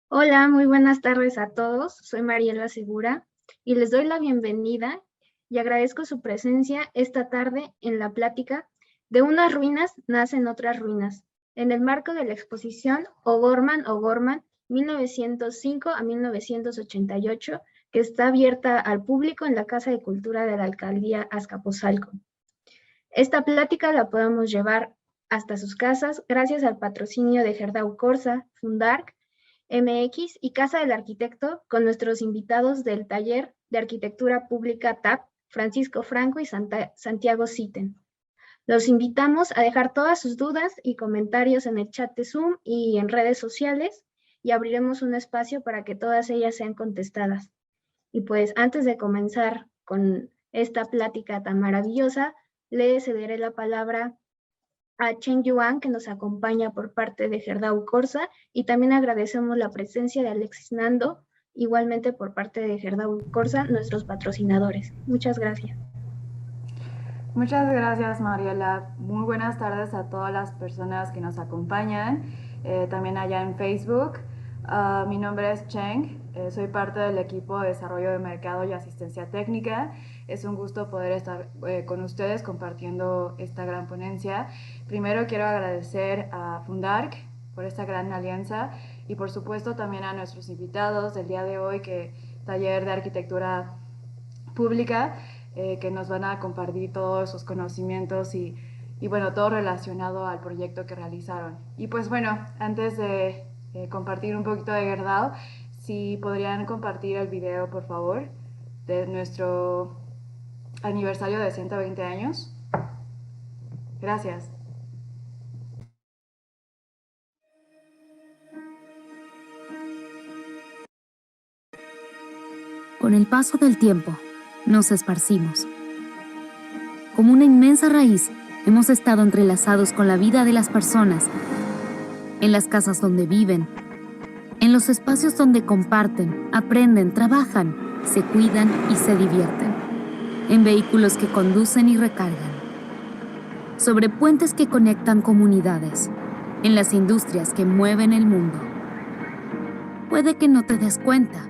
Hola, muy buenas tardes a todos. Soy Mariela Segura y les doy la bienvenida y agradezco su presencia esta tarde en la plática De unas ruinas nacen otras ruinas, en el marco de la exposición O'Gorman 1905 a 1988, que está abierta al público en la Casa de Cultura de la Alcaldía Azcapotzalco. Esta plática la podemos llevar hasta sus casas gracias al patrocinio de Gerdau Corsa, Fundarc, MX y Casa del Arquitecto, con nuestros invitados del Taller de Arquitectura Pública TAP, Francisco Franco y Santiago Siten. Los invitamos a dejar todas sus dudas y comentarios en el chat de Zoom y en redes sociales y abriremos un espacio para que todas ellas sean contestadas. Y pues antes de comenzar con esta plática tan maravillosa, le cederé la palabra a Chen Yuan, que nos acompaña por parte de Gerdau Corsa, y también agradecemos la presencia de Alexis Nando, igualmente por parte de Gerdau Corsa, nuestros patrocinadores. Muchas gracias. Muchas gracias, Mariela. Muy buenas tardes a todas las personas que nos acompañan, también allá en Facebook. Mi nombre es Cheng, soy parte del equipo de desarrollo de mercado y asistencia técnica. Es un gusto poder estar con ustedes compartiendo esta gran ponencia. Primero quiero agradecer a Fundarc por esta gran alianza y por supuesto también a nuestros invitados del día de hoy, que Taller de Arquitectura Pública, que nos van a compartir todos sus conocimientos y bueno, todo relacionado al proyecto que realizaron. Y pues bueno, antes de compartir un poquito de Gerdau, si podrían compartir el video, por favor, de nuestro aniversario de 120 años. Gracias. Con el paso del tiempo, nos esparcimos. Como una inmensa raíz, hemos estado entrelazados con la vida de las personas, en las casas donde viven, en los espacios donde comparten, aprenden, trabajan, se cuidan y se divierten, en vehículos que conducen y recargan, sobre puentes que conectan comunidades, en las industrias que mueven el mundo. Puede que no te des cuenta,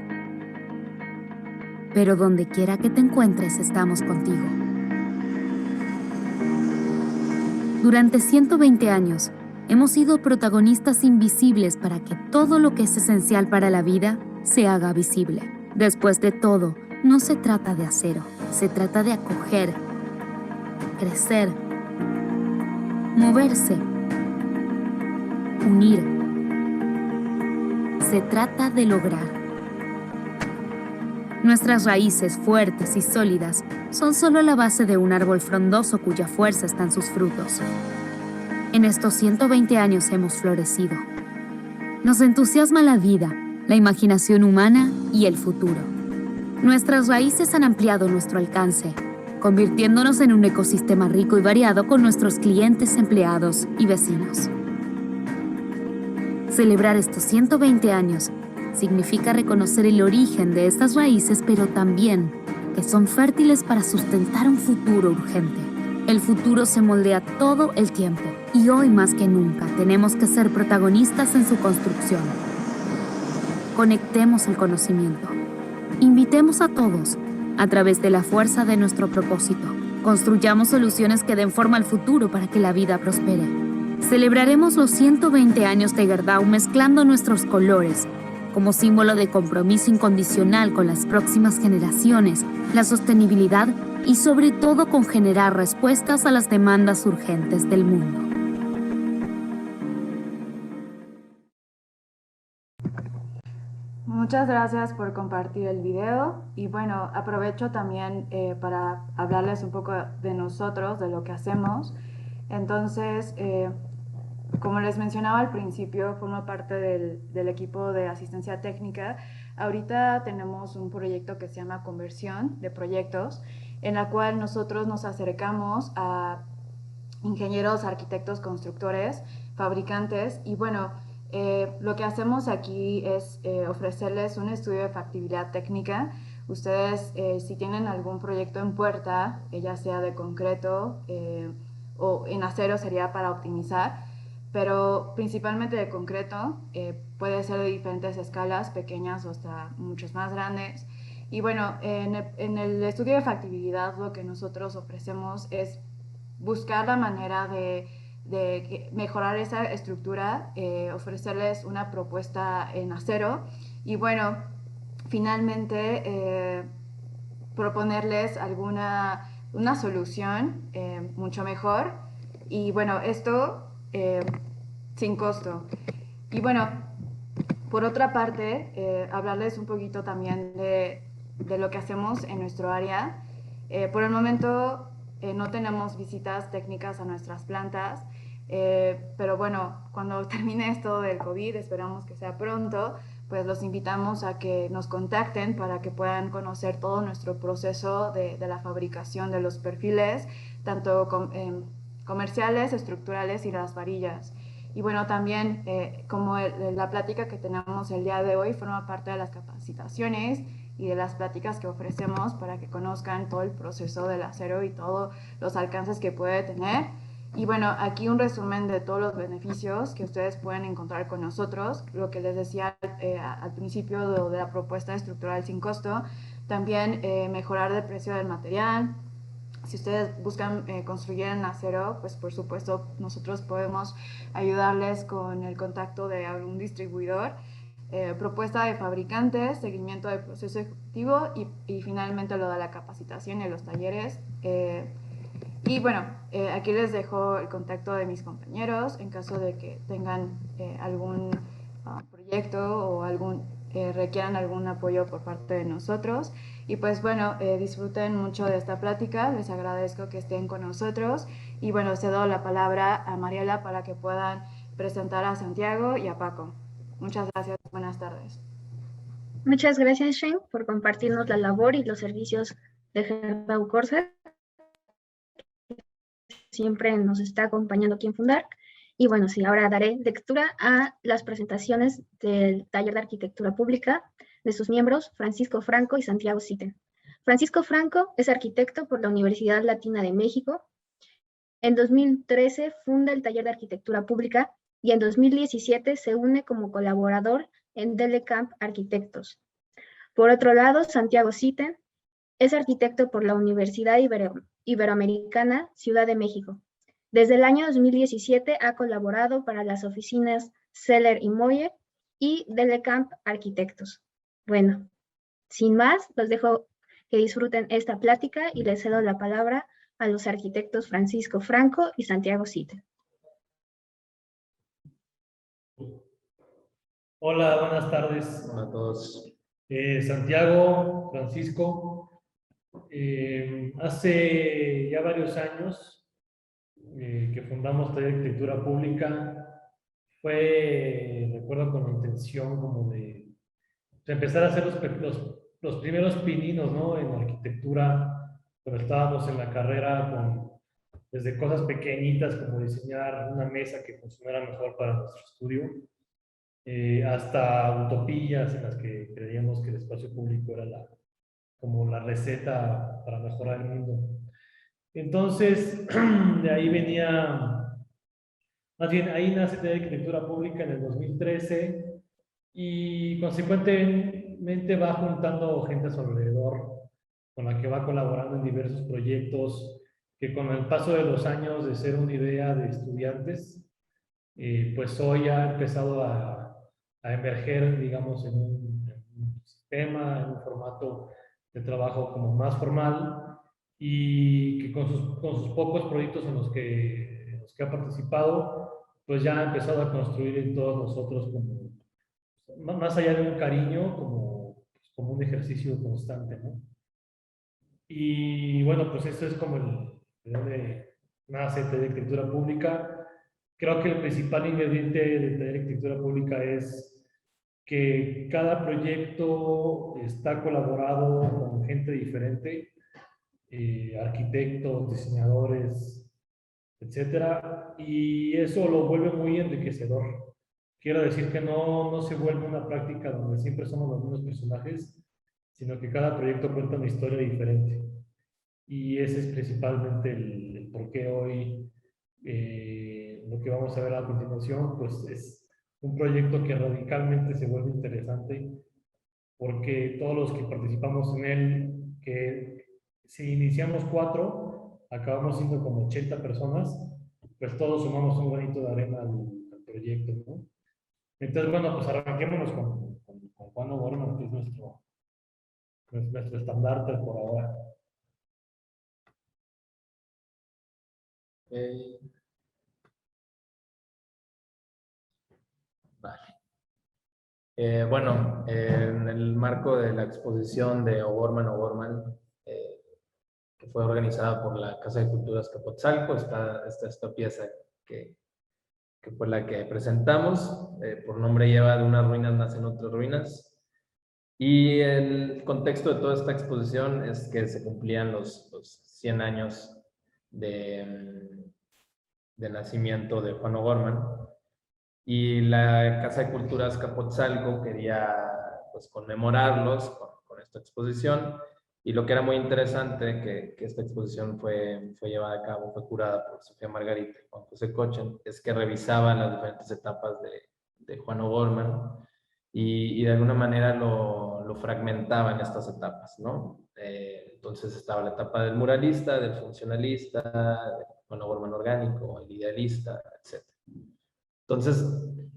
pero donde quiera que te encuentres, estamos contigo. Durante 120 años, hemos sido protagonistas invisibles para que todo lo que es esencial para la vida se haga visible. Después de todo, no se trata de acero, se trata de acoger, crecer, moverse, unir. Se trata de lograr. Nuestras raíces fuertes y sólidas son solo la base de un árbol frondoso cuya fuerza está en sus frutos. En estos 120 años hemos florecido. Nos entusiasma la vida, la imaginación humana y el futuro. Nuestras raíces han ampliado nuestro alcance, convirtiéndonos en un ecosistema rico y variado con nuestros clientes, empleados y vecinos. Celebrar estos 120 años significa reconocer el origen de estas raíces, pero también que son fértiles para sustentar un futuro urgente. El futuro se moldea todo el tiempo y hoy más que nunca tenemos que ser protagonistas en su construcción. Conectemos el conocimiento. Invitemos a todos, a través de la fuerza de nuestro propósito. Construyamos soluciones que den forma al futuro para que la vida prospere. Celebraremos los 120 años de Gerdau mezclando nuestros colores, como símbolo de compromiso incondicional con las próximas generaciones, la sostenibilidad y sobre todo con generar respuestas a las demandas urgentes del mundo. Muchas gracias por compartir el video y bueno, aprovecho también para hablarles un poco de nosotros, de lo que hacemos. Entonces, como les mencionaba al principio, formo parte del equipo de asistencia técnica. Ahorita tenemos un proyecto que se llama Conversión de Proyectos, en la cual nosotros nos acercamos a ingenieros, arquitectos, constructores, fabricantes y bueno, lo que hacemos aquí es ofrecerles un estudio de factibilidad técnica ustedes si tienen algún proyecto en puerta, ya sea de concreto o en acero sería para optimizar, pero principalmente de concreto, puede ser de diferentes escalas, pequeñas o hasta muchas más grandes. Y bueno, en el estudio de factibilidad lo que nosotros ofrecemos es buscar la manera de mejorar esa estructura, ofrecerles una propuesta en acero y bueno, finalmente proponerles una solución mucho mejor y bueno, esto sin costo. Y bueno, por otra parte, hablarles un poquito también de lo que hacemos en nuestro área. Por el momento no tenemos visitas técnicas a nuestras plantas, pero bueno, cuando termine esto del COVID, esperamos que sea pronto, pues los invitamos a que nos contacten para que puedan conocer todo nuestro proceso de la fabricación de los perfiles, tanto comerciales, estructurales y las varillas. Y bueno, también como la plática que tenemos el día de hoy forma parte de las capacitaciones y de las pláticas que ofrecemos para que conozcan todo el proceso del acero y todos los alcances que puede tener. Y bueno, aquí un resumen de todos los beneficios que ustedes pueden encontrar con nosotros, lo que les decía al principio de la propuesta estructural sin costo, también mejorar el precio del material. Si ustedes buscan construir en acero, pues por supuesto nosotros podemos ayudarles con el contacto de algún distribuidor, propuesta de fabricantes, seguimiento del proceso ejecutivo y finalmente lo de la capacitación y los talleres. Y bueno, aquí les dejo el contacto de mis compañeros en caso de que tengan algún proyecto o requieran algún apoyo por parte de nosotros. Y pues bueno, disfruten mucho de esta plática, les agradezco que estén con nosotros y bueno, cedo la palabra a Mariela para que puedan presentar a Santiago y a Paco. Muchas gracias, buenas tardes. Muchas gracias, Shane, por compartirnos la labor y los servicios de Gerdau Corsa. Siempre nos está acompañando aquí en Fundark. Y bueno, sí, ahora daré lectura a las presentaciones del taller de arquitectura pública de sus miembros, Francisco Franco y Santiago Siten. Francisco Franco es arquitecto por la Universidad Latina de México. En 2013 funda el taller de arquitectura pública y en 2017 se une como colaborador en Delecamp Arquitectos. Por otro lado, Santiago Siten es arquitecto por la Universidad Iberoamericana, Ciudad de México. Desde el año 2017 ha colaborado para las oficinas Seller y Moyer y Delecamp Arquitectos. Bueno, sin más, los dejo que disfruten esta plática y les cedo la palabra a los arquitectos Francisco Franco y Santiago Siten. Hola, buenas tardes. Hola a todos. Santiago, Francisco, hace ya varios años que fundamos Taller de Arquitectura Pública, recuerdo con la intención como de empezar a hacer los primeros pininos, ¿no? En arquitectura, pero estábamos en la carrera desde cosas pequeñitas como diseñar una mesa que funcionara mejor para nuestro estudio, hasta utopías en las que creíamos que el espacio público era como la receta para mejorar el mundo. Entonces, de ahí más bien ahí nace la arquitectura pública en el 2013 y consecuentemente va juntando gente a su alrededor con la que va colaborando en diversos proyectos que con el paso de los años de ser una idea de estudiantes, pues hoy ha empezado a emerger, digamos, en un sistema, en un formato de trabajo como más formal y que con sus pocos proyectos en los que ha participado, pues ya ha empezado a construir en todos nosotros como, más allá de un cariño, como un ejercicio constante, ¿no? Y bueno, pues esto es como de donde nace Taller de Arquitectura Pública. Creo que el principal ingrediente de Taller de Arquitectura Pública es que cada proyecto está colaborado con gente diferente, arquitectos, diseñadores, etcétera, y eso lo vuelve muy enriquecedor. Quiero decir que no se vuelve una práctica donde siempre somos los mismos personajes, sino que cada proyecto cuenta una historia diferente. Y ese es principalmente el por qué hoy lo que vamos a ver a continuación, pues es un proyecto que radicalmente se vuelve interesante, porque todos los que participamos en él, que si iniciamos 4, acabamos siendo como 80 personas, pues todos sumamos un granito de arena al proyecto, ¿no? Entonces, bueno, pues arranquémonos con Juan O'Gorman, que es nuestro estandarte por ahora. Vale. Bueno, en el marco de la exposición de O'Gorman, que fue organizada por la Casa de Cultura Azcapotzalco, está esta pieza que fue la que presentamos. Por nombre lleva "De unas ruinas nacen otras ruinas". Y el contexto de toda esta exposición es que se cumplían los 100 años de nacimiento de Juan O'Gorman. Y la Casa de Cultura Azcapotzalco quería, pues, conmemorarlos con esta exposición. Y lo que era muy interesante, que esta exposición fue llevada a cabo, fue curada por Sofía Margarita y Juan José Cochen, es que revisaba las diferentes etapas de Juan O'Gorman y de alguna manera lo fragmentaba en estas etapas, ¿no? Entonces estaba la etapa del muralista, del funcionalista, de Juan O'Gorman orgánico, el idealista, etc. Entonces,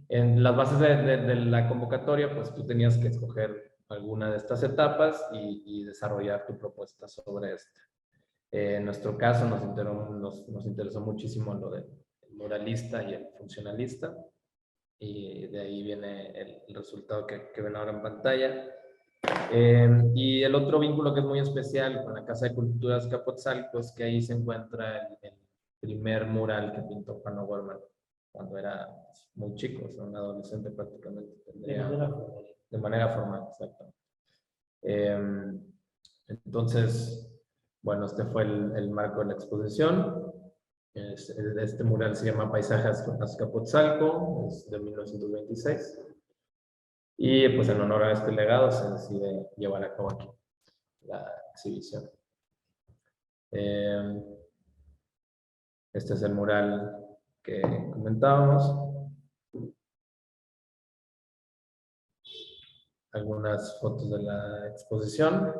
en las bases de la convocatoria, pues tú tenías que escoger alguna de estas etapas y desarrollar tu propuesta sobre esta. En nuestro caso nos interesó muchísimo lo del muralista y el funcionalista, y de ahí viene el resultado que ven ahora en pantalla. Y el otro vínculo que es muy especial con la Casa de Cultura Azcapotzalco es que ahí se encuentra el primer mural que pintó Juan O'Gorman cuando era muy chico, o sea, un adolescente prácticamente. De manera formal, exacto. Entonces, bueno, este fue el marco de la exposición. Este mural se llama Paisaje Azcapotzalco, es de 1926. Y pues en honor a este legado se decide llevar a cabo aquí la exhibición. Este es el mural que comentábamos. Algunas fotos de la exposición,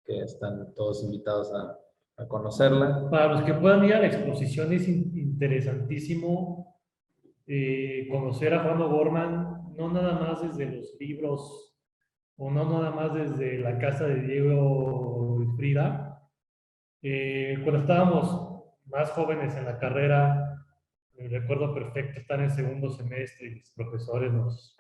que están todos invitados a conocerla. Para los que puedan ir a la exposición es interesantísimo conocer a Juan O'Gorman, no nada más desde los libros o no nada más desde la casa de Diego y Frida. Cuando estábamos más jóvenes en la carrera, recuerdo perfecto estar en segundo semestre y mis profesores nos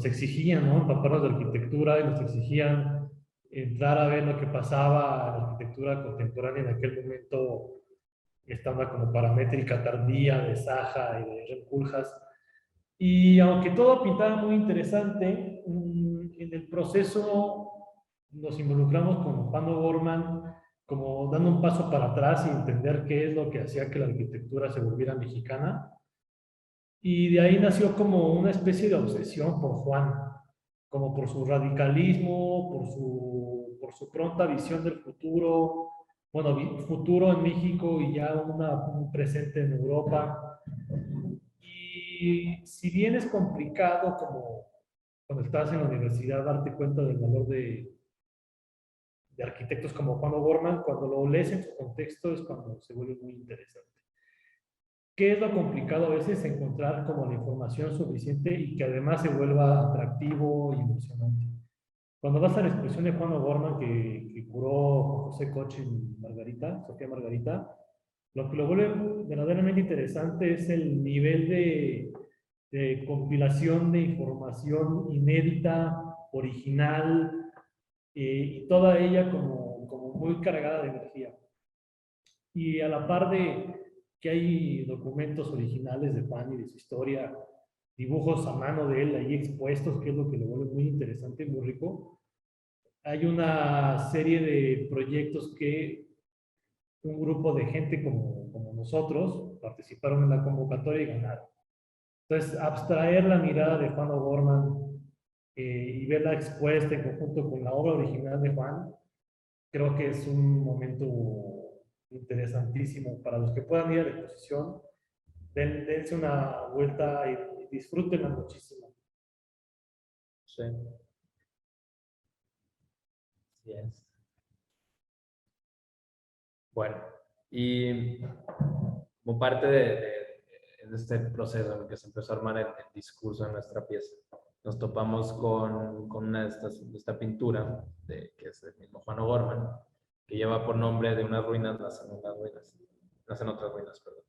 exigían, ¿no?, empaparnos de arquitectura, y nos exigían entrar a ver lo que pasaba en la arquitectura contemporánea en aquel momento, estaba como paramétrica tardía de Saja y de Rem Koolhaas. Y aunque todo pintaba muy interesante, en el proceso nos involucramos con Juan O'Gorman, como dando un paso para atrás y entender qué es lo que hacía que la arquitectura se volviera mexicana. Y de ahí nació como una especie de obsesión por Juan, como por su radicalismo, por su pronta visión del futuro, bueno, futuro en México y ya un presente en Europa. Y si bien es complicado, como cuando estás en la universidad, darte cuenta del valor de arquitectos como Juan O'Gorman, cuando lo lees en su contexto es cuando se vuelve muy interesante. ¿Qué es lo complicado a veces? Encontrar como la información suficiente y que además se vuelva atractivo y emocionante. Cuando vas a la exposición de Juan O'Gorman que curó José Coche en Margarita, Sofía Margarita, lo que lo vuelve verdaderamente interesante es el nivel de compilación de información inédita, original, y toda ella como muy cargada de energía. Y a la par de que hay documentos originales de Juan y de su historia, dibujos a mano de él ahí expuestos, que es lo que lo vuelve muy interesante y muy rico, hay una serie de proyectos que un grupo de gente como nosotros participaron en la convocatoria y ganaron. Entonces, abstraer la mirada de Juan O'Gorman y verla expuesta en conjunto con la obra original de Juan, creo que es un momento interesantísimo para los que puedan ir a la exposición. Dense una vuelta y disfrútenla muchísimo. Sí. Así es. Bueno, y como parte de este proceso en el que se empezó a armar el discurso de nuestra pieza, nos topamos con una de esta pintura, que es del mismo Juan O'Gorman, que lleva por nombre De unas ruinas nacen otras ruinas, perdón.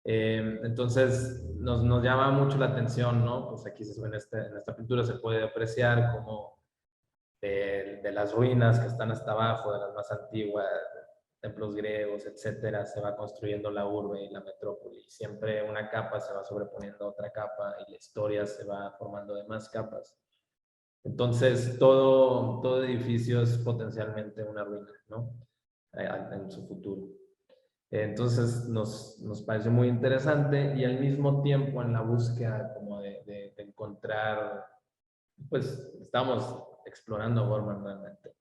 Entonces nos llama mucho la atención, ¿no? Pues aquí en esta pintura se puede apreciar como de las ruinas que están hasta abajo, de las más antiguas, templos griegos, etcétera, se va construyendo la urbe y la metrópoli. Siempre una capa se va sobreponiendo a otra capa y la historia se va formando de más capas. Entonces, todo edificio es potencialmente una ruina, ¿no? En su futuro. Entonces, nos pareció muy interesante y al mismo tiempo en la búsqueda como de encontrar, pues, estamos explorando O'Gorman realmente.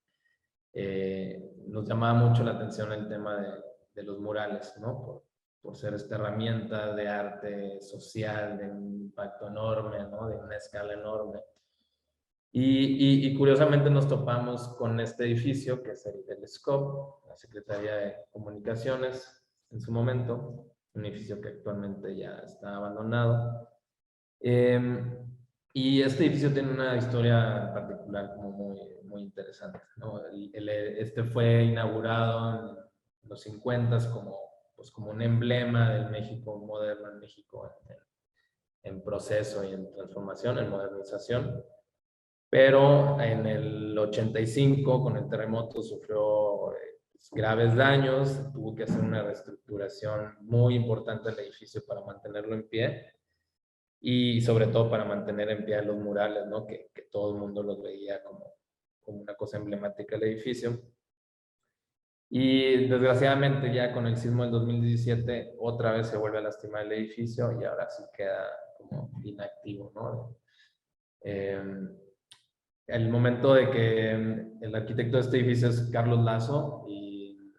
Nos llamaba mucho la atención el tema de los murales, ¿no? Por ser esta herramienta de arte social, de un impacto enorme, ¿no? De una escala enorme. Y curiosamente nos topamos con este edificio, que es el SCOP, la Secretaría de Comunicaciones en su momento, un edificio que actualmente ya está abandonado. Y este edificio tiene una historia en particular como muy interesante, ¿no? Este fue inaugurado en los 50 pues como un emblema del México moderno, el México en proceso y en transformación, en modernización. Pero en el 85, con el terremoto, sufrió graves daños, tuvo que hacer una reestructuración muy importante del edificio para mantenerlo en pie. Y sobre todo para mantener en pie los murales, ¿no? Que todo el mundo los veía como una cosa emblemática del edificio. Y desgraciadamente ya con el sismo del 2017 otra vez se vuelve a lastimar el edificio y ahora sí queda como inactivo, ¿no? El momento de que el arquitecto de este edificio es Carlos Lazo y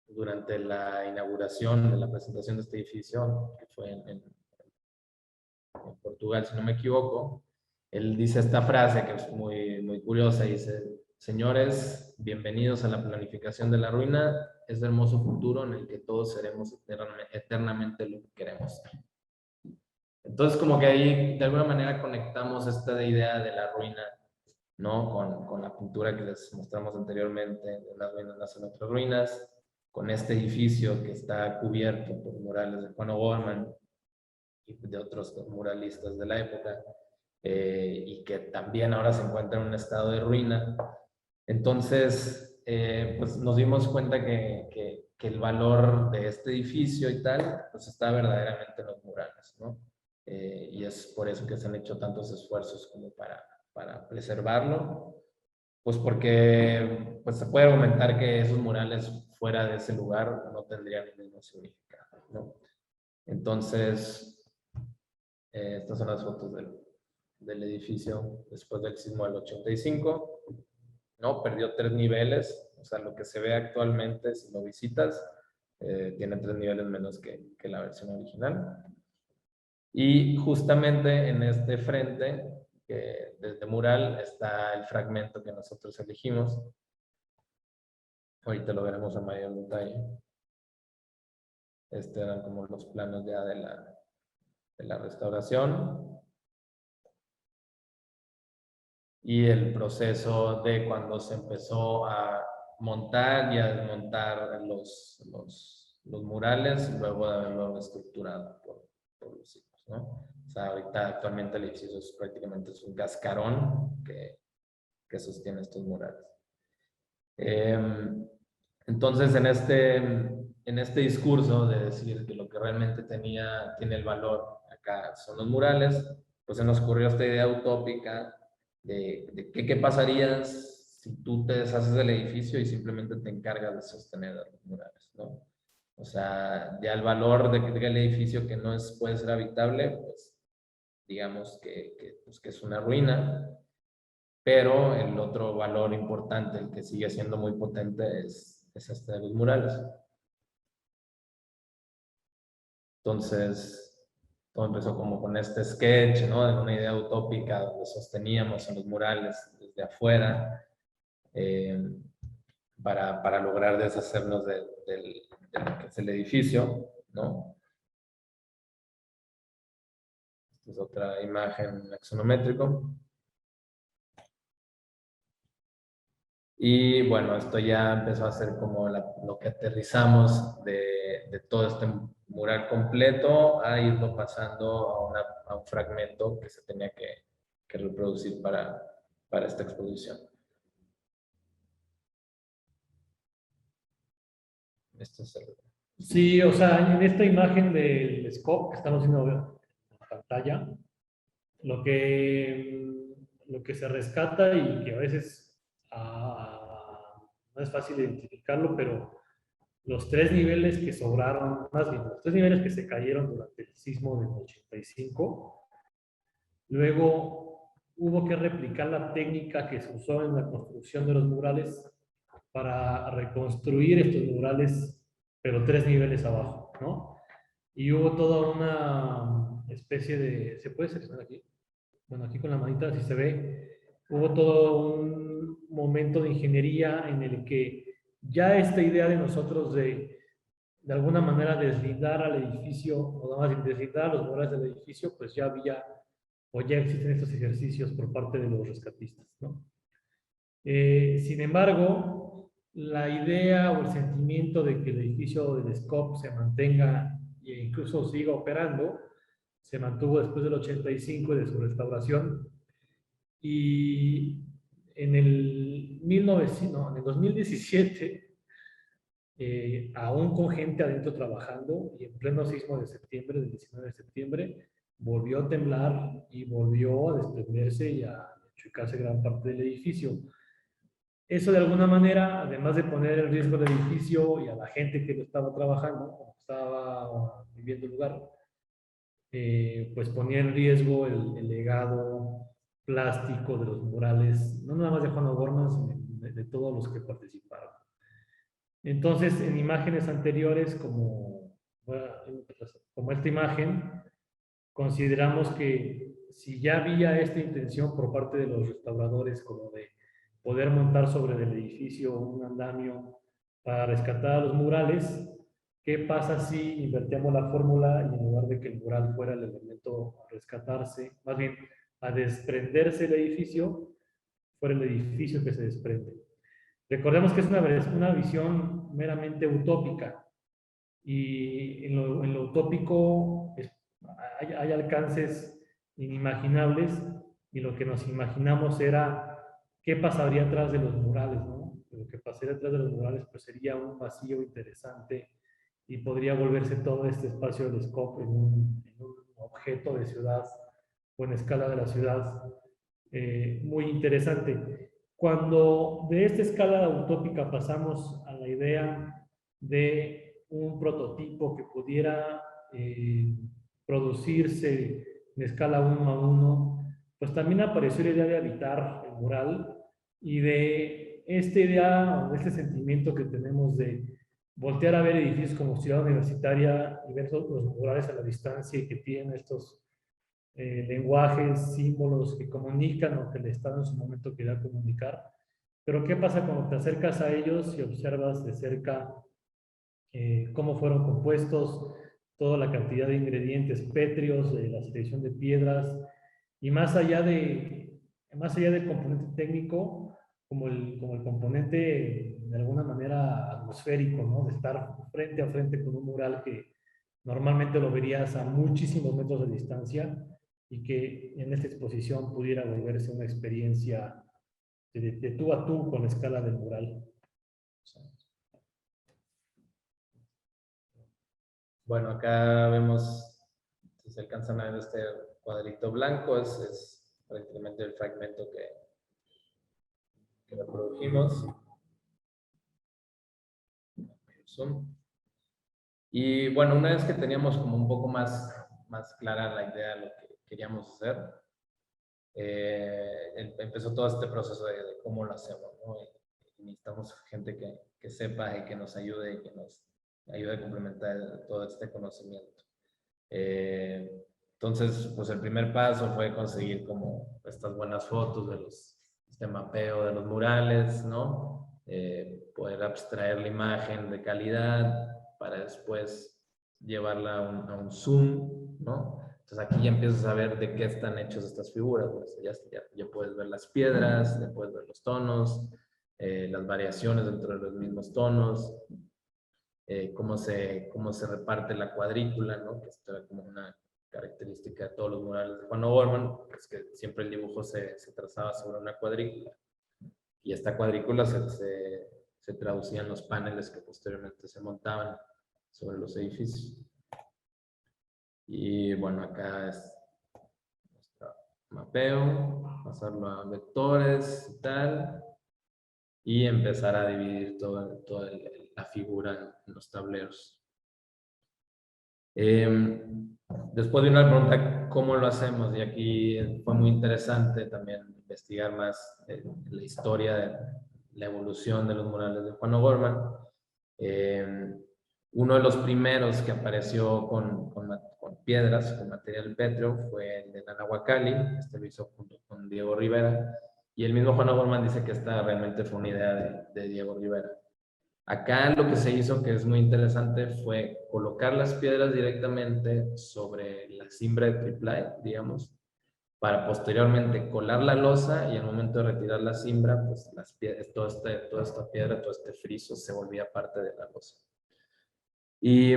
durante la inauguración de la presentación de este edificio, que fue en Portugal, si no me equivoco, él dice esta frase que es muy curiosa, dice: señores, bienvenidos a la planificación de la ruina, es hermoso futuro en el que todos seremos eternamente lo que queremos. Entonces, como que ahí de alguna manera conectamos esta idea de la ruina, ¿no? Con la pintura que les mostramos anteriormente, de las ruinas nacen otras ruinas, con este edificio que está cubierto por murales de Juan O'Gorman y de otros muralistas de la época, y que también ahora se encuentra en un estado de ruina. Entonces, pues nos dimos cuenta que el valor de este edificio y tal, pues está verdaderamente en los murales, ¿no? Y es por eso que se han hecho tantos esfuerzos como para preservarlo, pues porque pues se puede argumentar que esos murales fuera de ese lugar no tendrían el mismo significado, ¿no? Entonces, estas son las fotos del edificio después del sismo del 85, ¿no? Perdió 3 niveles, o sea, lo que se ve actualmente, si lo visitas, tiene 3 niveles menos que la versión original. Y justamente en este frente, desde mural, está el fragmento que nosotros elegimos. Ahorita lo veremos a mayor detalle. Eran como los planos ya de la restauración. Y el proceso de cuando se empezó a montar y a desmontar los murales, luego de haberlo estructurado por los siglos, ¿no? O sea, ahorita actualmente el edificio prácticamente es un cascarón que sostiene estos murales. Entonces, en este discurso de decir que lo que realmente tiene el valor acá son los murales, pues se nos ocurrió esta idea utópica de qué pasaría si tú te deshaces del edificio y simplemente te encargas de sostener los murales, ¿no? O sea, ya el valor del edificio que no puede ser habitable, pues digamos pues, que es una ruina, pero el otro valor importante, el que sigue siendo muy potente, es este de los murales. Entonces, todo empezó como con este sketch, ¿no? De una idea utópica donde sosteníamos en los murales desde afuera para lograr deshacernos de lo que es el edificio, ¿no? Esta es otra imagen axonométrico. Y bueno, esto ya empezó a ser como lo que aterrizamos de todo este mural completo a irlo pasando a un fragmento que se tenía que reproducir para esta exposición. Este es el... Sí, o sea, en esta imagen del scope que estamos viendo en la pantalla, lo que se rescata y que a veces no es fácil identificarlo, pero los 3 niveles que sobraron, más bien, los 3 niveles que se cayeron durante el sismo del 85, luego hubo que replicar la técnica que se usó en la construcción de los murales para reconstruir estos murales, pero 3 niveles abajo, ¿no? Y hubo toda una especie de... ¿Se puede seleccionar aquí? Bueno, aquí con la manita si se ve. Hubo todo un momento de ingeniería en el que ya esta idea de nosotros de alguna manera deslindar al edificio, o más bien deslindar a los murales del edificio, pues ya había, o ya existen estos ejercicios por parte de los rescatistas, ¿no? Sin embargo, la idea o el sentimiento de que el edificio del SCOP se mantenga e incluso siga operando, se mantuvo después del 85 y de su restauración. Y en el 2017, aún con gente adentro trabajando y en pleno sismo de septiembre, del 19 de septiembre, volvió a temblar y volvió a desprenderse y a chocarse gran parte del edificio. Eso de alguna manera, además de poner en riesgo el edificio y a la gente que lo estaba trabajando, o estaba viviendo el lugar, pues ponía en riesgo el legado plástico de los murales, no nada más de Juan O'Gorman, sino de todos los que participaron. Entonces, en imágenes anteriores, como esta imagen, consideramos que si ya había esta intención por parte de los restauradores como de poder montar sobre el edificio un andamio para rescatar a los murales, ¿qué pasa si invertíamos la fórmula y en lugar de que el mural fuera el elemento a rescatarse, más bien a desprenderse el edificio, fuera el edificio que se desprende? Recordemos que es una visión meramente utópica y en lo utópico hay alcances inimaginables y lo que nos imaginamos era qué pasaría atrás de los murales, ¿no? Lo que pasaría atrás de los murales pues sería un vacío interesante y podría volverse todo este espacio del SCOP en un objeto de ciudad o en escala de la ciudad muy interesante. Cuando de esta escala utópica pasamos a la idea de un prototipo que pudiera producirse en escala 1 a 1, pues también apareció la idea de habitar el mural y de esta idea, o este sentimiento que tenemos de voltear a ver edificios como Ciudad Universitaria y ver los murales a la distancia y que tienen estos lenguajes, símbolos que comunican o que el Estado en su momento quería comunicar. Pero ¿qué pasa cuando te acercas a ellos y observas de cerca cómo fueron compuestos, toda la cantidad de ingredientes pétreos, la selección de piedras, y más allá del componente técnico, como el componente de alguna manera atmosférico, ¿no? De estar frente a frente con un mural que normalmente lo verías a muchísimos metros de distancia y que en esta exposición pudiera volverse una experiencia de tú a tú con la escala del mural. Bueno, acá vemos, si se alcanzan a ver este cuadrito blanco, es prácticamente el fragmento que reprodujimos. Y bueno, una vez que teníamos como un poco más clara la idea de lo queríamos hacer. Empezó todo este proceso de cómo lo hacemos, ¿no? Y necesitamos gente que sepa y que nos ayude y que nos ayude a complementar todo este conocimiento. Entonces, pues el primer paso fue conseguir como estas buenas fotos de este mapeo de los murales, ¿no? Poder abstraer la imagen de calidad para después llevarla a un zoom, ¿no? Entonces aquí ya empiezas a ver de qué están hechas estas figuras, pues ya puedes ver las piedras, ya puedes ver los tonos, las variaciones dentro de los mismos tonos, cómo se reparte la cuadrícula, ¿no? Que es como una característica de todos los murales de Juan O'Gorman, es que siempre el dibujo se trazaba sobre una cuadrícula, y esta cuadrícula se traducía en los paneles que posteriormente se montaban sobre los edificios. Y bueno, acá es nuestro mapeo, pasarlo a vectores y tal, y empezar a dividir toda la figura en los tableros. Después vino la pregunta, ¿cómo lo hacemos? Y aquí fue muy interesante también investigar más la historia de la evolución de los murales de Juan O'Gorman. Uno de los primeros que apareció con piedras, con material pétreo, fue el de Nanahuacalli. Este lo hizo junto con Diego Rivera. Y el mismo Juan O'Gorman dice que esta realmente fue una idea de Diego Rivera. Acá lo que se hizo, que es muy interesante, fue colocar las piedras directamente sobre la cimbra de triple, digamos, para posteriormente colar la losa, y al momento de retirar la cimbra, pues toda esta piedra, todo este friso se volvía parte de la losa. Y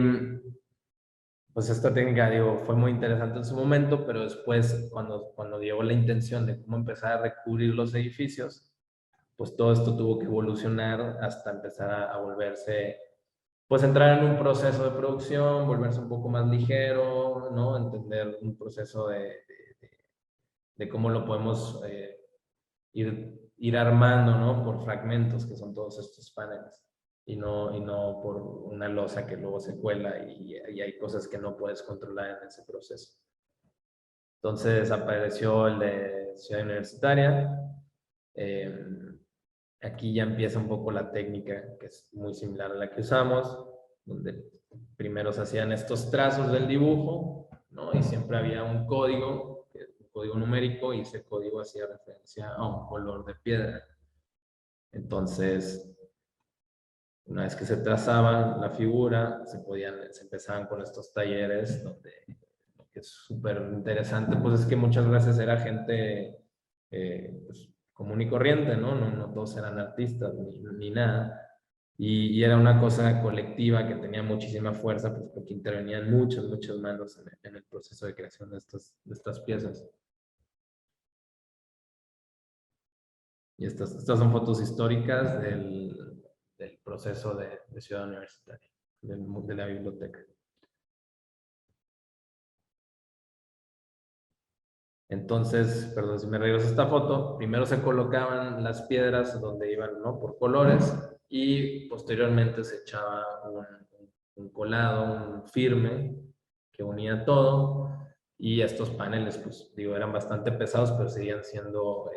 pues esta técnica, digo, fue muy interesante en su momento, pero después, cuando llegó la intención de cómo empezar a recubrir los edificios, pues todo esto tuvo que evolucionar hasta empezar a volverse, pues entrar en un proceso de producción, volverse un poco más ligero, ¿no? Entender un proceso de cómo lo podemos ir armando, ¿no? Por fragmentos, que son todos estos paneles, y no por una losa que luego se cuela y hay cosas que no puedes controlar en ese proceso. Entonces apareció el de Ciudad Universitaria. Aquí ya empieza un poco la técnica, que es muy similar a la que usamos, donde primero se hacían estos trazos del dibujo, ¿no? Y siempre había un código numérico, y ese código hacía referencia a un color de piedra. Entonces, una vez que se trazaba la figura, se empezaban con estos talleres, donde lo que es súper interesante, pues es que muchas veces era gente pues, común y corriente, ¿no? No todos eran artistas ni nada. Y era una cosa colectiva que tenía muchísima fuerza, pues porque intervenían muchas manos en el proceso de creación de estas piezas. Y estas son fotos históricas del proceso de Ciudad Universitaria, de la biblioteca. Entonces, perdón si me regreso a esta foto, primero se colocaban las piedras donde iban, ¿no? Por colores, y posteriormente se echaba un colado, un firme, que unía todo, y estos paneles, pues digo, eran bastante pesados, pero seguían siendo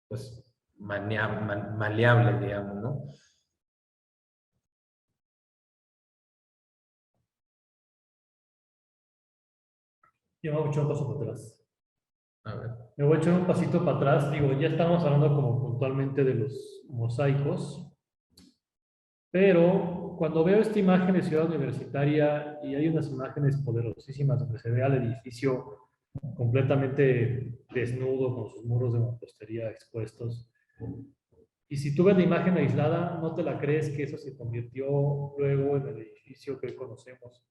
pues maleables, digamos, ¿no? Yo me voy a echar un paso para atrás. A ver. Me voy a echar un pasito para atrás. Digo, ya estamos hablando como puntualmente de los mosaicos, pero cuando veo esta imagen de Ciudad Universitaria, y hay unas imágenes poderosísimas donde se ve al edificio completamente desnudo con sus muros de mampostería expuestos, y si tú ves la imagen aislada, no te la crees que eso se convirtió luego en el edificio que hoy conocemos,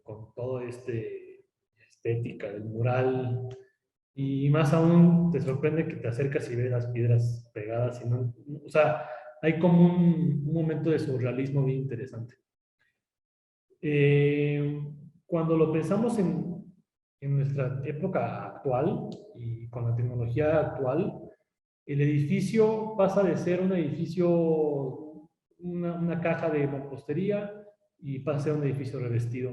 con todo estética del mural. Y más aún te sorprende que te acercas y ves las piedras pegadas, y no, o sea, hay como un momento de surrealismo bien interesante. Cuando lo pensamos en nuestra época actual y con la tecnología actual, el edificio pasa de ser un edificio, una caja de mampostería, y pasa a ser un edificio revestido.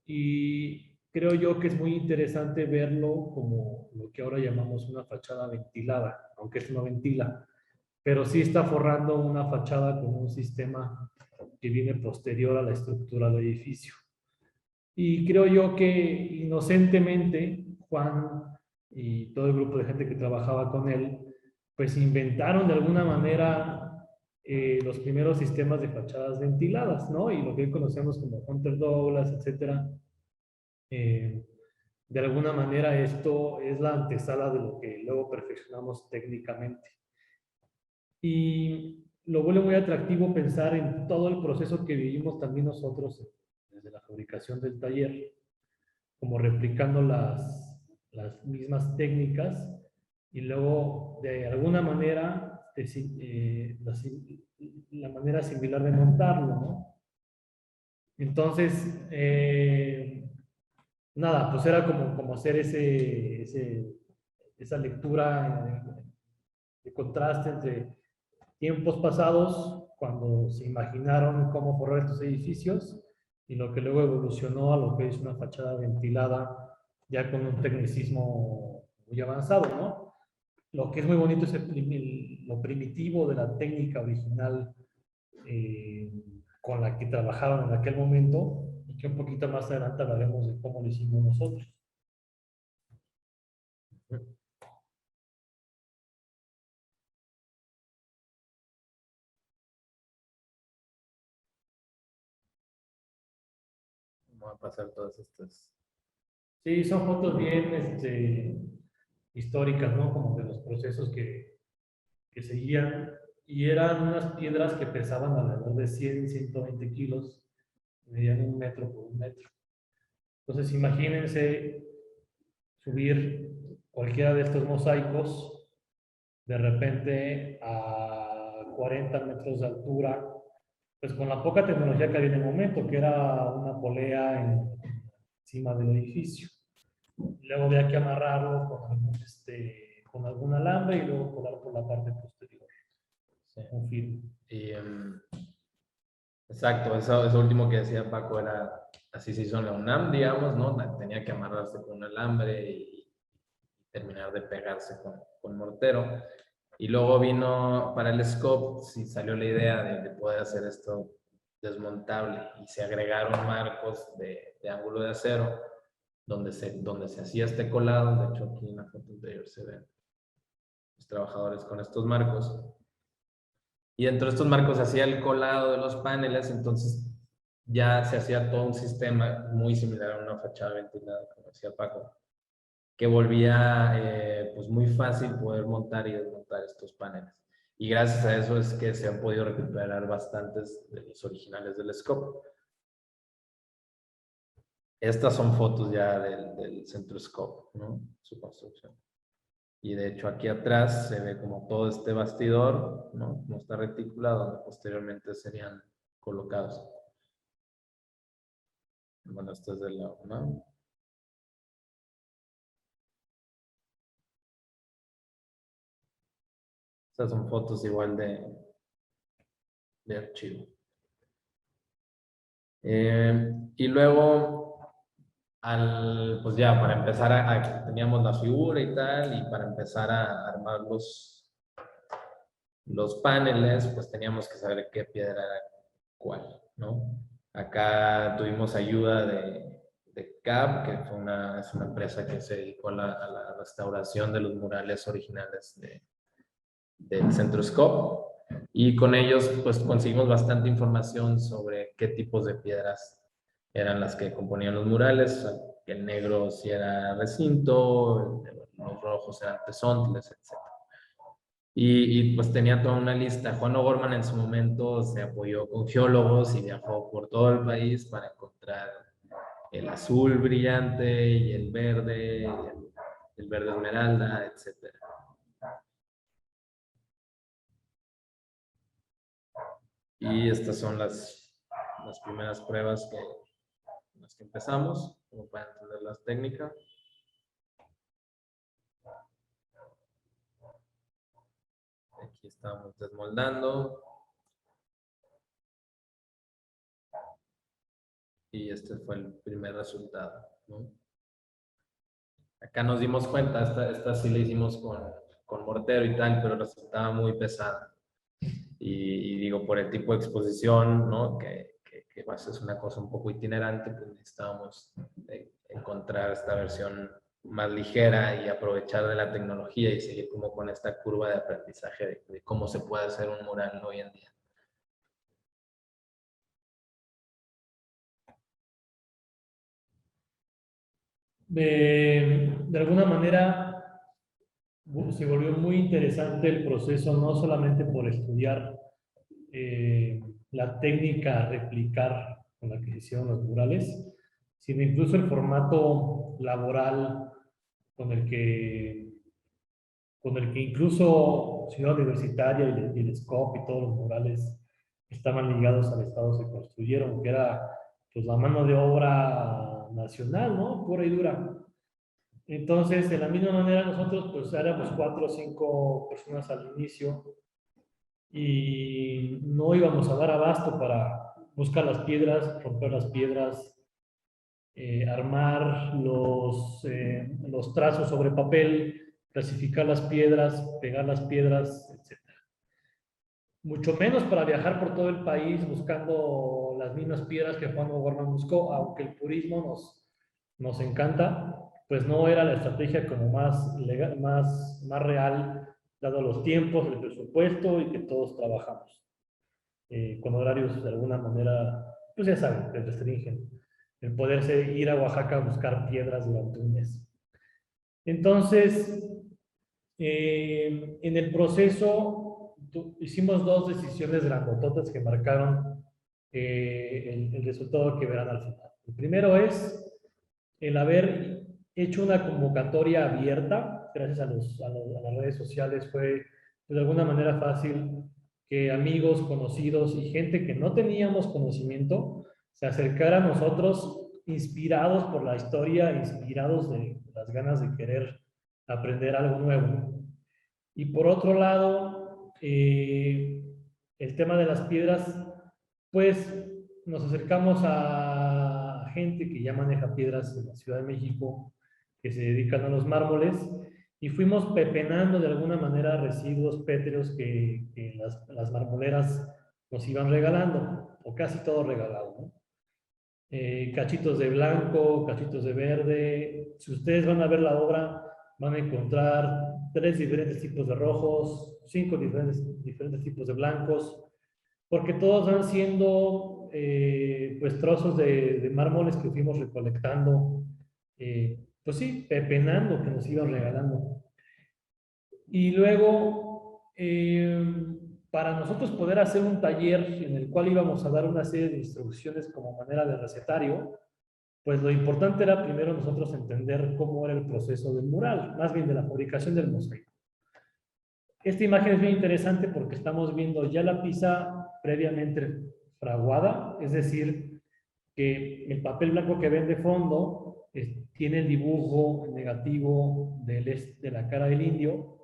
y creo yo que es muy interesante verlo como lo que ahora llamamos una fachada ventilada, aunque esto no ventila, pero sí está forrando una fachada con un sistema que viene posterior a la estructura del edificio. Y creo yo que inocentemente Juan y todo el grupo de gente que trabajaba con él, pues inventaron de alguna manera los primeros sistemas de fachadas ventiladas, ¿no? Y lo que hoy conocemos como Hunter Douglas, etcétera. De alguna manera esto es la antesala de lo que luego perfeccionamos técnicamente. Y lo vuelve muy atractivo pensar en todo el proceso que vivimos también nosotros desde la fabricación del taller, como replicando las mismas técnicas y luego de alguna manera la manera similar de montarlo, ¿no? Entonces, nada, pues era como hacer esa lectura de contraste entre tiempos pasados, cuando se imaginaron cómo forrar estos edificios, y lo que luego evolucionó a lo que es una fachada ventilada, ya con un tecnicismo muy avanzado, ¿no? Lo que es muy bonito es lo primitivo de la técnica original con la que trabajaron en aquel momento, y que un poquito más adelante hablaremos de cómo lo hicimos nosotros. Vamos a pasar todas estas. Sí, son fotos bien históricas, ¿no? Como de los procesos que seguían, y eran unas piedras que pesaban alrededor de 100, 120 kilos, medían 1 metro por 1 metro. Entonces, imagínense subir cualquiera de estos mosaicos de repente a 40 metros de altura, pues con la poca tecnología que había en el momento, que era una polea encima del edificio. Luego había que amarrarlo con algún alambre y luego colar por la parte posterior. Sí. Un film. Y, exacto, eso último que decía Paco era, así se hizo en la UNAM, digamos, ¿no? Tenía que amarrarse con un alambre y terminar de pegarse con mortero. Y luego vino para el scope, sí salió la idea de poder hacer esto desmontable, y se agregaron marcos de ángulo de acero donde se hacía este colado. De hecho, aquí en la foto anterior se ven los trabajadores con estos marcos. Y dentro de estos marcos se hacía el colado de los paneles, entonces ya se hacía todo un sistema muy similar a una fachada ventilada, como decía Paco, que volvía pues muy fácil poder montar y desmontar estos paneles. Y gracias a eso es que se han podido recuperar bastantes de los originales del scope. Estas son fotos ya del centro scope, ¿no? Su construcción. Y de hecho aquí atrás se ve como todo este bastidor, ¿no? Como está reticulado, donde posteriormente serían colocados. Bueno, esto es del lado, ¿no? Estas son fotos igual de archivo. Y luego, pues ya para empezar teníamos la figura y tal, y para empezar a armar los paneles, pues teníamos que saber qué piedra era cuál, ¿no? Acá tuvimos ayuda de CAP, que es una empresa que se dedicó a la restauración de los murales originales del Centro Scope, y con ellos pues conseguimos bastante información sobre qué tipos de piedras eran las que componían los murales, que el negro sí era recinto, los rojos eran tesontles, etc. Y pues tenía toda una lista. Juan O'Gorman en su momento se apoyó con geólogos y viajó por todo el país para encontrar el azul brillante y el verde esmeralda, etc. Y estas son las primeras pruebas con las que empezamos, como para entender las técnicas. Aquí estamos desmoldando. y este fue el primer resultado, ¿no? Acá nos dimos cuenta, esta sí la hicimos con mortero y tal, pero resultaba muy pesada. Y digo, por el tipo de exposición, ¿no? Que pues es una cosa un poco itinerante, pues necesitábamos encontrar esta versión más ligera y aprovechar de la tecnología y seguir como con esta curva de aprendizaje de cómo se puede hacer un mural hoy en día. De alguna manera se volvió muy interesante el proceso, no solamente por estudiar la técnica a replicar con la que se hicieron los murales, sino incluso el formato laboral con el que, incluso Ciudad Universitaria y el SCOP y todos los murales estaban ligados al Estado se construyeron, que era pues la mano de obra nacional, ¿no? Pura y dura. Entonces, de la misma manera, nosotros pues éramos 4 o 5 personas al inicio y no íbamos a dar abasto para buscar las piedras, romper las piedras, armar los trazos sobre papel, clasificar las piedras, pegar las piedras, etc. Mucho menos para viajar por todo el país buscando las mismas piedras que Juan O'Gorman buscó, aunque el purismo nos encanta, pues no era la estrategia como más legal, más real, dado los tiempos, el presupuesto y que todos trabajamos con horarios de alguna manera, pues ya saben, les restringen el poderse ir a Oaxaca a buscar piedras durante un mes. Entonces, en el proceso hicimos 2 decisiones grandototas que marcaron el resultado que verán al final. El primero es el haber hecho una convocatoria abierta, gracias a las redes sociales, fue de alguna manera fácil que amigos, conocidos y gente que no teníamos conocimiento se acercara a nosotros inspirados por la historia, inspirados de las ganas de querer aprender algo nuevo. Y por otro lado, el tema de las piedras, pues nos acercamos a gente que ya maneja piedras en la Ciudad de México, que se dedican a los mármoles, y fuimos pepenando de alguna manera residuos pétreos que las marmoleras nos iban regalando, o casi todo regalado, ¿no? Cachitos de blanco, cachitos de verde. Si ustedes van a ver la obra, van a encontrar 3 diferentes tipos de rojos, 5 diferentes tipos de blancos, porque todos van siendo pues trozos de mármoles que fuimos recolectando, pues sí, pepenando, que nos iban regalando. Y luego, para nosotros poder hacer un taller en el cual íbamos a dar una serie de instrucciones como manera de recetario, pues lo importante era primero nosotros entender cómo era el proceso del mural, más bien de la fabricación del mosaico. Esta imagen es bien interesante porque estamos viendo ya la pieza previamente fraguada, es decir, que el papel blanco que ven de fondo tiene el dibujo negativo de la cara del indio,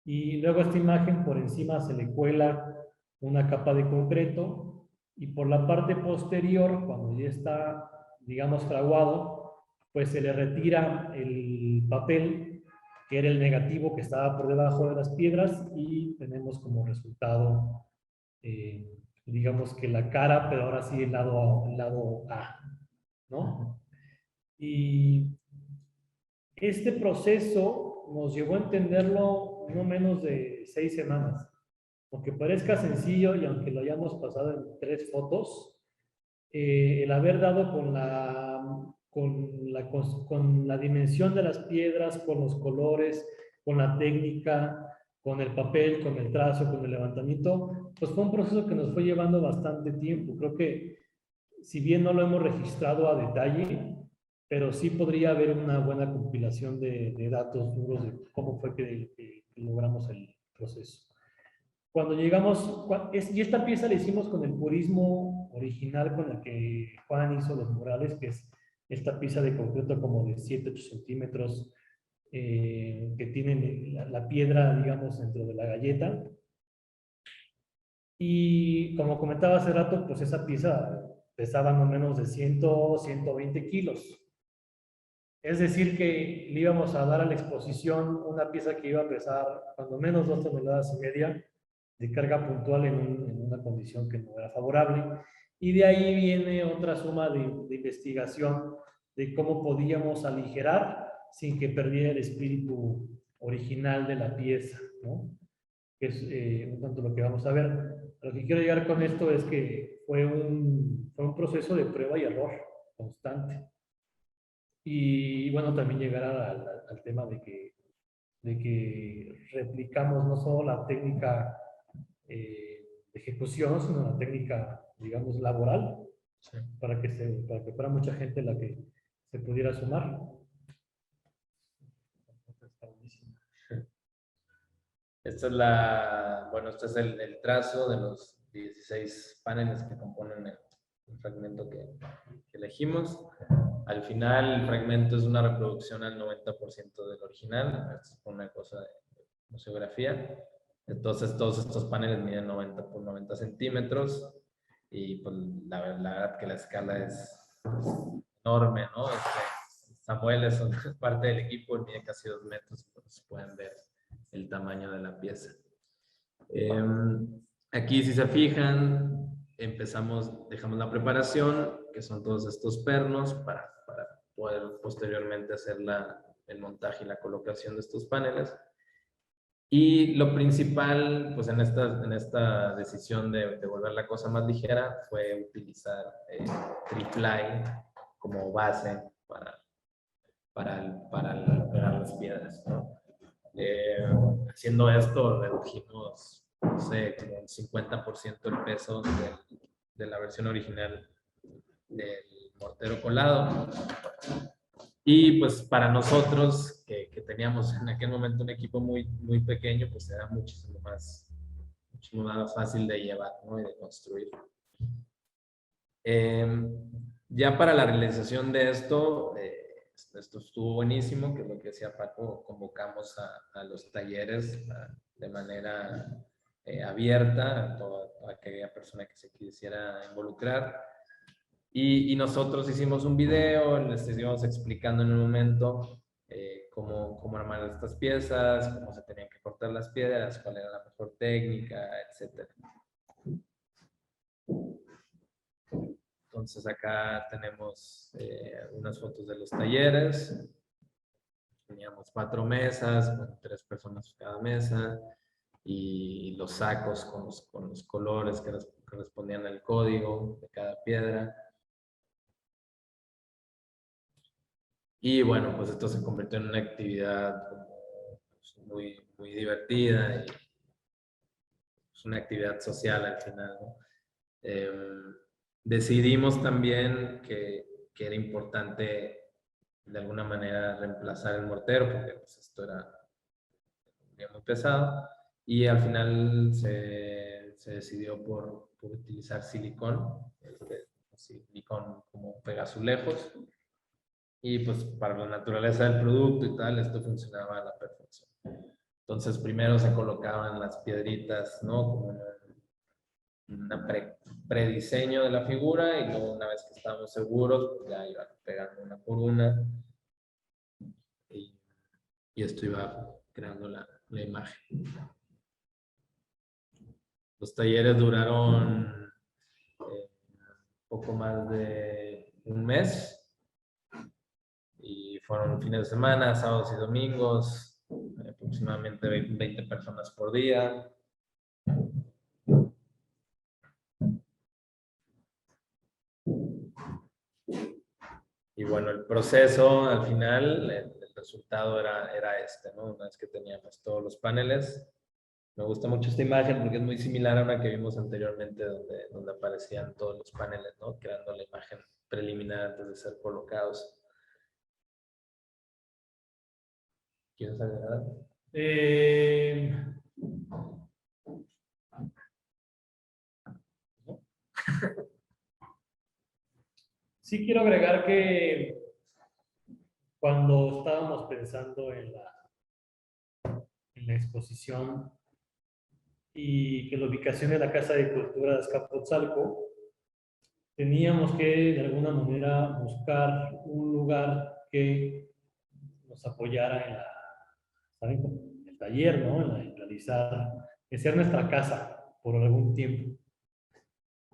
y luego a esta imagen por encima se le cuela una capa de concreto, y por la parte posterior, cuando ya está, digamos, fraguado, pues se le retira el papel, que era el negativo que estaba por debajo de las piedras, y tenemos como resultado, digamos que la cara, pero ahora sí el lado A, ¿no? Y este proceso nos llevó a entenderlo no menos de 6 semanas. Aunque parezca sencillo y aunque lo hayamos pasado en 3 fotos, el haber dado con la dimensión de las piedras, con los colores, con la técnica, con el papel, con el trazo, con el levantamiento, pues fue un proceso que nos fue llevando bastante tiempo. Creo que si bien no lo hemos registrado a detalle, pero sí podría haber una buena compilación de datos duros de cómo fue que logramos el proceso. Cuando llegamos, y esta pieza la hicimos con el purismo original con el que Juan hizo los murales, que es esta pieza de concreto como de 7-8 centímetros, que tiene la piedra, digamos, dentro de la galleta. Y como comentaba hace rato, pues esa pieza pesaban no menos de 100, 120 kilos. Es decir, que le íbamos a dar a la exposición una pieza que iba a pesar cuando menos 2,5 toneladas de carga puntual en una condición que no era favorable. Y de ahí viene otra suma de investigación de cómo podíamos aligerar sin que perdiera el espíritu original de la pieza, ¿no? Que es un tanto lo que vamos a ver. Lo que quiero llegar con esto es que fue un proceso de prueba y error constante. Y bueno, también llegar al tema de que replicamos no solo la técnica de ejecución, sino la técnica, digamos, laboral, Sí. para que fuera mucha gente la que se pudiera sumar. Esta es este es el trazo de los 16 paneles que componen el fragmento que elegimos. Al final, el fragmento es una reproducción al 90% del original. Es una cosa de museografía. Entonces, todos estos paneles miden 90 por 90 centímetros. Y pues, la verdad que la escala es enorme, ¿no? Samuel es parte del equipo, él mide casi 2 metros. Entonces, pueden ver el tamaño de la pieza. Aquí, si se fijan, dejamos la preparación, que son todos estos pernos, para poder posteriormente hacer el montaje y la colocación de estos paneles. Y lo principal, pues en esta decisión de volver la cosa más ligera, fue utilizar triply como base para pegar las piedras, ¿no? Haciendo esto, redujimos, no sé, como un 50% el peso de la versión original del mortero colado. Y pues para nosotros, que teníamos en aquel momento un equipo muy, muy pequeño, pues era muchísimo más fácil de llevar, ¿no? Y de construir. Ya para la realización de esto estuvo buenísimo, que es lo que decía Paco, convocamos a los talleres de manera abierta a toda aquella persona que se quisiera involucrar. Y nosotros hicimos un video, les estuvimos explicando en un momento cómo armar estas piezas, cómo se tenían que cortar las piedras, cuál era la mejor técnica, etc. Entonces acá tenemos unas fotos de los talleres. Teníamos 4 mesas, con 3 personas cada mesa, y los sacos con los colores que correspondían al código de cada piedra. Y bueno, pues esto se convirtió en una actividad muy, muy divertida, y es una actividad social al final, ¿no? Decidimos también que era importante de alguna manera reemplazar el mortero, porque pues, esto era muy pesado, y al final se decidió por utilizar silicón, silicón como pegazulejos, y pues para la naturaleza del producto y tal, esto funcionaba a la perfección. Entonces primero se colocaban las piedritas, ¿no? Como una prediseño de la figura, y luego una vez que estábamos seguros, pues ya iban pegando una por una, y esto iba creando la imagen. Los talleres duraron poco más de un mes, y fueron fines de semana, sábados y domingos, aproximadamente 20 personas por día. Y bueno, el proceso al final, el resultado era este, ¿no? Una vez que teníamos todos los paneles. Me gusta mucho esta imagen porque es muy similar a una que vimos anteriormente, donde aparecían todos los paneles, ¿no? Creando la imagen preliminar antes de ser colocados. ¿Quieres agregar? Sí quiero agregar que cuando estábamos pensando en la exposición y que la ubicación de la Casa de Cultura de Azcapotzalco, teníamos que de alguna manera buscar un lugar que nos apoyara en ¿saben? El taller, ¿no? En realizar, en ser nuestra casa por algún tiempo.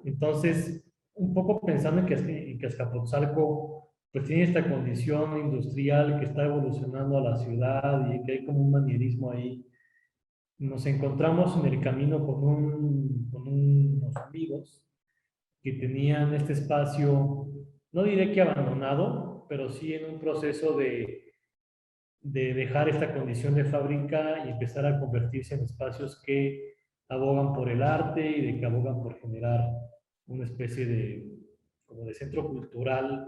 Entonces, un poco pensando en que Azcapotzalco pues tiene esta condición industrial que está evolucionando a la ciudad y que hay como un manierismo ahí. Nos encontramos en el camino con unos amigos que tenían este espacio, no diré que abandonado, pero sí en un proceso de dejar esta condición de fábrica y empezar a convertirse en espacios que abogan por el arte y de que abogan por generar una especie como de centro cultural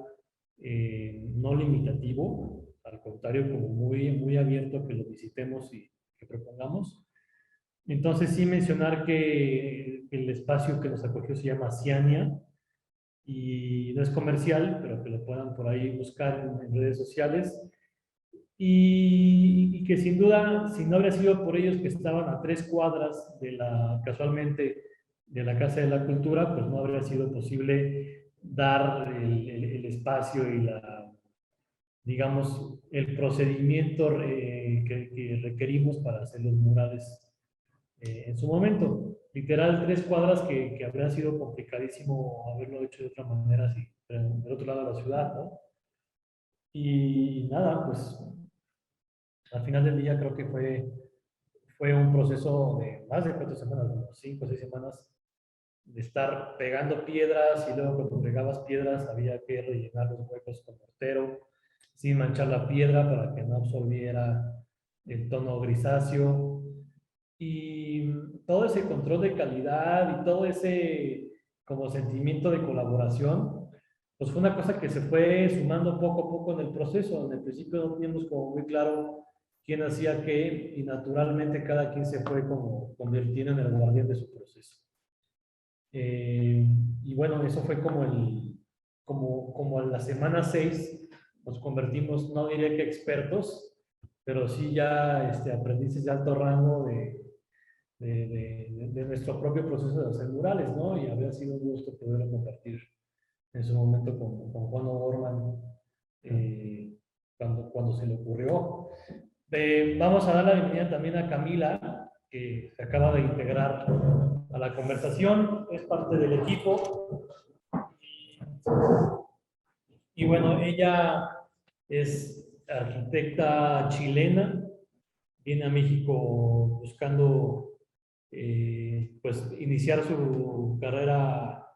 no limitativo, al contrario, como muy abierto a que lo visitemos y que propongamos. Entonces sí mencionar que el espacio que nos acogió se llama Ciania y no es comercial, pero que lo puedan por ahí buscar en redes sociales. Y que sin duda, si no habría sido por ellos que estaban a 3 cuadras casualmente, de la Casa de la Cultura, pues no habría sido posible dar el espacio y digamos, el procedimiento que requerimos para hacer los murales en su momento. Literal, 3 cuadras que habría sido complicadísimo haberlo hecho de otra manera, si, del otro lado de la ciudad, ¿no? Y nada, pues al final del día creo que fue un proceso de más de 4 semanas, como 5 o 6 semanas, de estar pegando piedras y luego cuando pegabas piedras había que rellenar los huecos con mortero, sin manchar la piedra para que no absorbiera el tono grisáceo. Y todo ese control de calidad y todo ese como sentimiento de colaboración, pues fue una cosa que se fue sumando poco a poco en el proceso. En el principio no teníamos como muy claro quién hacía qué y naturalmente cada quien se fue como convirtiendo en el guardián de su proceso. Y bueno, eso fue como en la semana 6 nos convertimos, no diría que expertos, pero sí ya aprendices de alto rango de nuestro propio proceso de hacer murales, ¿no? Y habría sido un gusto poderlo compartir en su momento con Juan O'Gorman cuando se le ocurrió. Vamos a dar la bienvenida también a Camila, que se acaba de integrar a la conversación, es parte del equipo. Y bueno, ella es arquitecta chilena, viene a México buscando pues iniciar su carrera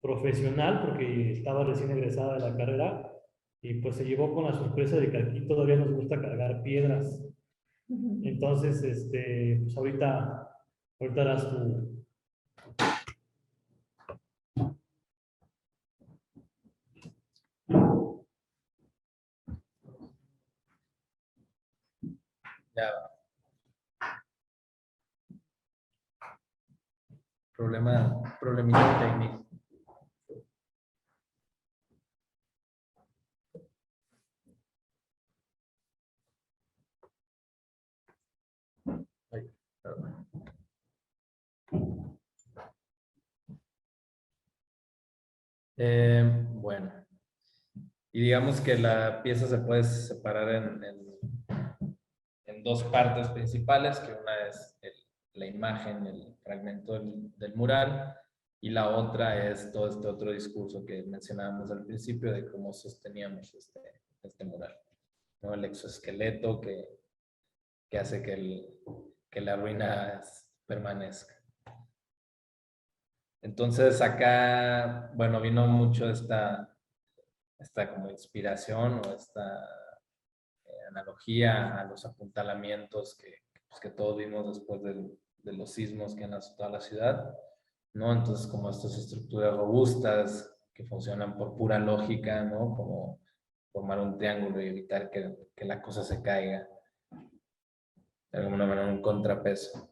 profesional porque estaba recién egresada de la carrera y pues se llevó con la sorpresa de que aquí todavía nos gusta cargar piedras. Entonces, pues ahorita harás tu... Ya. Problemilla técnico. Ay, perdón. Bueno, y digamos que la pieza se puede separar en dos partes principales, que una es la imagen, el fragmento del mural, y la otra es todo este otro discurso que mencionábamos al principio de cómo sosteníamos este mural, ¿no? El exoesqueleto que hace que la ruina permanezca. Entonces acá, bueno, vino mucho esta como inspiración o esta analogía a los apuntalamientos que todos vimos después de los sismos que han azotado la ciudad, ¿no? Entonces, como estas estructuras robustas que funcionan por pura lógica, ¿no? Como formar un triángulo y evitar que la cosa se caiga. De alguna manera, un contrapeso.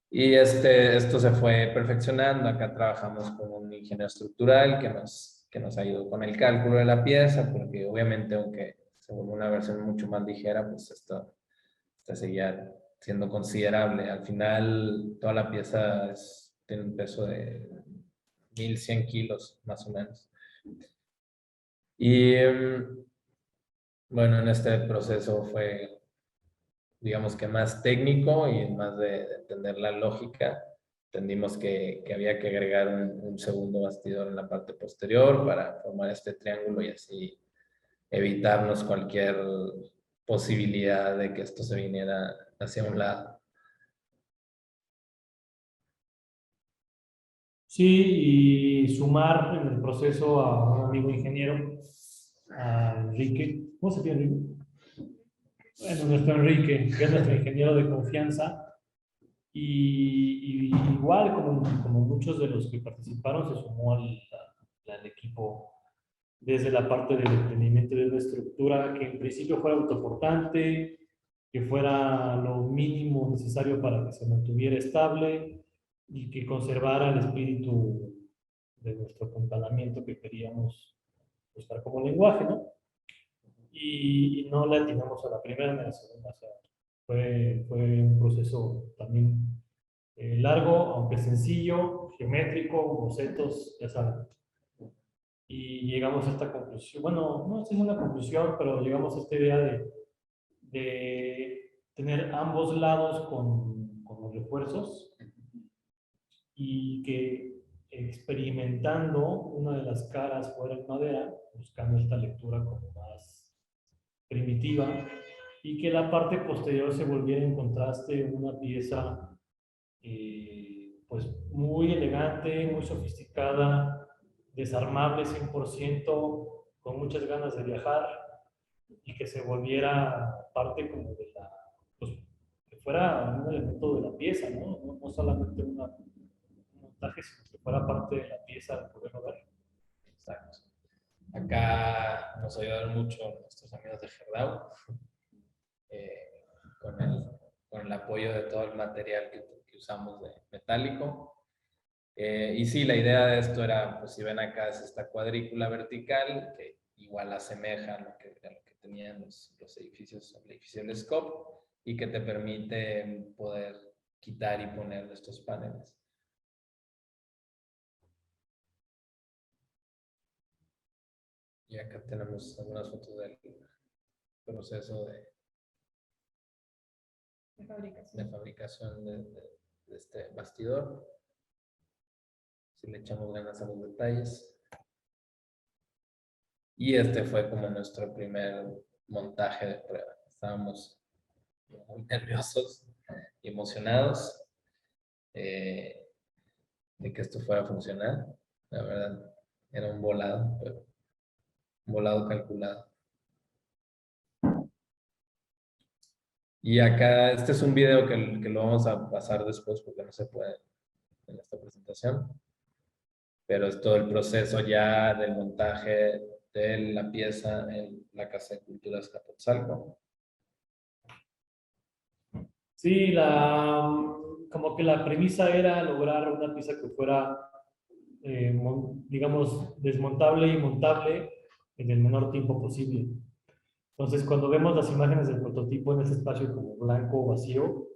Y esto se fue perfeccionando. Acá trabajamos con un ingeniero estructural que nos ayudó con el cálculo de la pieza, porque obviamente, aunque se vuelve una versión mucho más ligera, pues esto seguía siendo considerable. Al final, toda la pieza tiene un peso de 1100 kilos, más o menos. Y bueno, en este proceso fue, digamos que más técnico y más de entender la lógica. Entendimos que había que agregar un segundo bastidor en la parte posterior para formar este triángulo y así evitarnos cualquier posibilidad de que esto se viniera hacia un lado. Sí, y sumar en el proceso a un amigo ingeniero, a Enrique. ¿Cómo se llama Enrique? Bueno, nuestro Enrique, que es nuestro ingeniero de confianza. Y igual, como muchos de los que participaron, se sumó al equipo desde la parte del emprendimiento de una estructura que en principio fuera autoportante, que fuera lo mínimo necesario para que se mantuviera estable y que conservara el espíritu de nuestro comportamiento que queríamos buscar como lenguaje, ¿no? Y no le atinamos a la primera ni a la segunda. O sea, fue un proceso también largo, aunque sencillo, geométrico, bocetos, ya saben. Y llegamos a esta conclusión, bueno, no sé si es una conclusión, pero llegamos a esta idea de tener ambos lados con los refuerzos y que experimentando una de las caras fuera en madera, buscando esta lectura como más primitiva, y que la parte posterior se volviera en contraste una pieza pues muy elegante, muy sofisticada, desarmable 100%, con muchas ganas de viajar y que se volviera parte como de la, pues que fuera un elemento de la pieza, ¿no? No solamente un montaje, sino que fuera parte de la pieza de poderlo ver. Exacto. Acá nos ayudaron mucho nuestros amigos de Gerdau, con el apoyo de todo el material que usamos de metálico. Y sí, la idea de esto era, pues si ven acá es esta cuadrícula vertical que igual asemeja a lo que tenían los edificios, el edificio del SCOP, y que te permite poder quitar y poner estos paneles. Y acá tenemos algunas fotos del proceso de fabricación de este bastidor. Si le echamos ganas a los detalles. Y este fue como nuestro primer montaje de prueba. Estábamos muy nerviosos y emocionados de que esto fuera a funcionar. La verdad, era un volado, pero un volado calculado. Y acá, este es un video que lo vamos a pasar después porque no se puede en esta presentación. Pero es todo el proceso ya del montaje de la pieza en la Casa de Culturas Azcapotzalco. Sí, como que la premisa era lograr una pieza que fuera, digamos, desmontable y montable en el menor tiempo posible. Entonces, cuando vemos las imágenes del prototipo en ese espacio como blanco o vacío,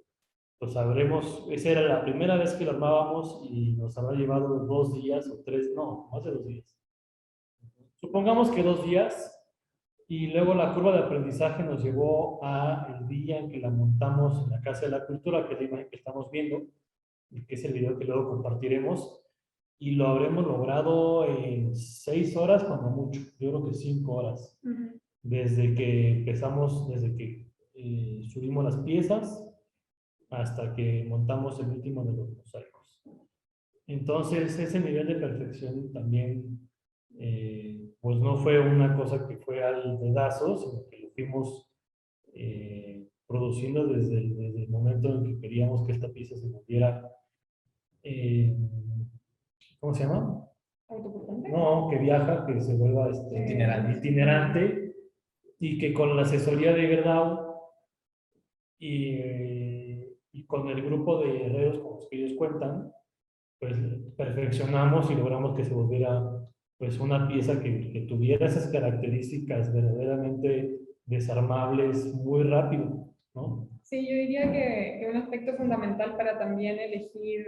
pues sabremos, esa era la primera vez que lo armábamos y nos habrá llevado 2 días o 3, no, más de 2 días. Supongamos que 2 días, y luego la curva de aprendizaje nos llevó a el día en que la montamos en la Casa de la Cultura, que es la imagen que estamos viendo, y que es el video que luego compartiremos, y lo habremos logrado en 6 horas, cuando mucho, yo creo que 5 horas. Desde que empezamos, desde que subimos las piezas hasta que montamos el último de los mosaicos. Entonces, ese nivel de perfección también, pues no fue una cosa que fue al dedazo, sino que lo fuimos produciendo desde el momento en que queríamos que esta pieza se volviera, ¿cómo se llama? ¿Autoportante? No, que viaja, que se vuelva itinerante y que con la asesoría de Gerdau y con el grupo de herreros con los que ellos cuentan, pues perfeccionamos y logramos que se volviera pues una pieza que tuviera esas características verdaderamente desarmables muy rápido, ¿no? Sí, yo diría que un aspecto fundamental para también elegir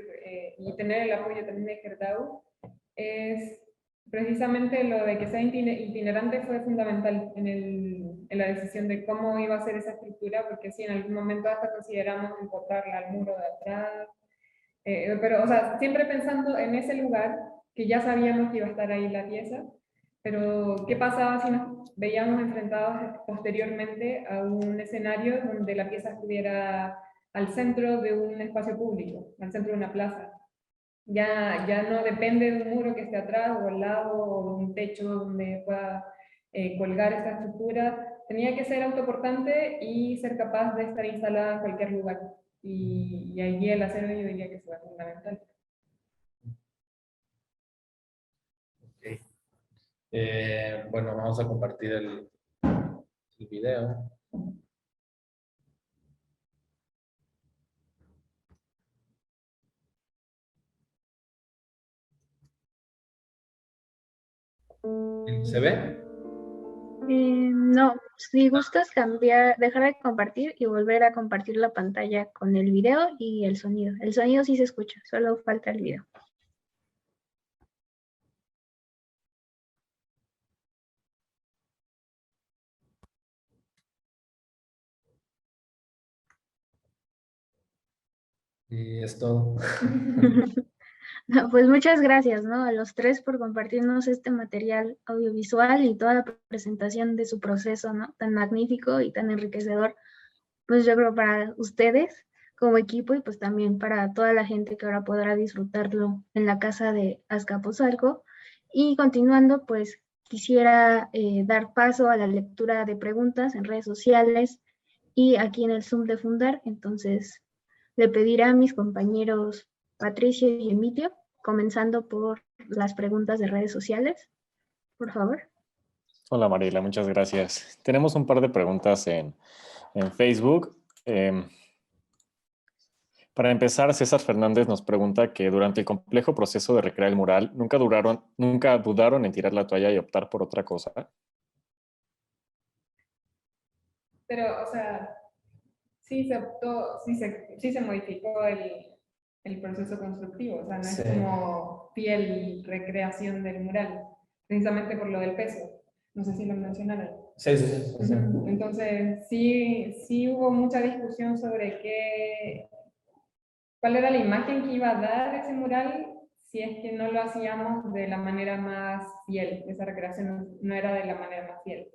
y tener el apoyo también de Gerdau es precisamente lo de que sea itinerante fue fundamental en la decisión de cómo iba a ser esa estructura, porque sí, en algún momento hasta consideramos empotrarla al muro de atrás, pero, o sea, siempre pensando en ese lugar, que ya sabíamos que iba a estar ahí la pieza, pero ¿qué pasaba si nos veíamos enfrentados posteriormente a un escenario donde la pieza estuviera al centro de un espacio público, al centro de una plaza? Ya no depende de un muro que esté atrás o al lado o de un techo donde pueda colgar esta estructura. Tenía que ser autoportante y ser capaz de estar instalada en cualquier lugar. Y allí el acero yo diría que fue fundamental. Ok. Bueno, vamos a compartir el video. ¿Se ve? No, si gustas cambiar, dejar de compartir y volver a compartir la pantalla con el video y el sonido. El sonido sí se escucha, solo falta el video. Y es todo. No, pues muchas gracias, ¿no? A los tres por compartirnos este material audiovisual y toda la presentación de su proceso, ¿no? Tan magnífico y tan enriquecedor, pues yo creo para ustedes como equipo y pues también para toda la gente que ahora podrá disfrutarlo en la casa de Azcapotzalco. Y continuando, pues quisiera dar paso a la lectura de preguntas en redes sociales y aquí en el Zoom de Fundar. Entonces, le pediré a mis compañeros Patricia y Emilio, comenzando por las preguntas de redes sociales, por favor. Hola Mariela, muchas gracias. Tenemos un par de preguntas en Facebook. Para empezar, César Fernández nos pregunta que durante el complejo proceso de recrear el mural, ¿nunca dudaron en tirar la toalla y optar por otra cosa? Pero, o sea, sí se optó, sí se modificó el proceso constructivo, o sea, no es Sí. como fiel recreación del mural, precisamente por lo del peso. No sé si lo mencionaron. Sí, sí, sí, sí. Entonces, sí hubo mucha discusión sobre cuál era la imagen que iba a dar ese mural si es que no lo hacíamos de la manera más fiel. Esa recreación no era de la manera más fiel.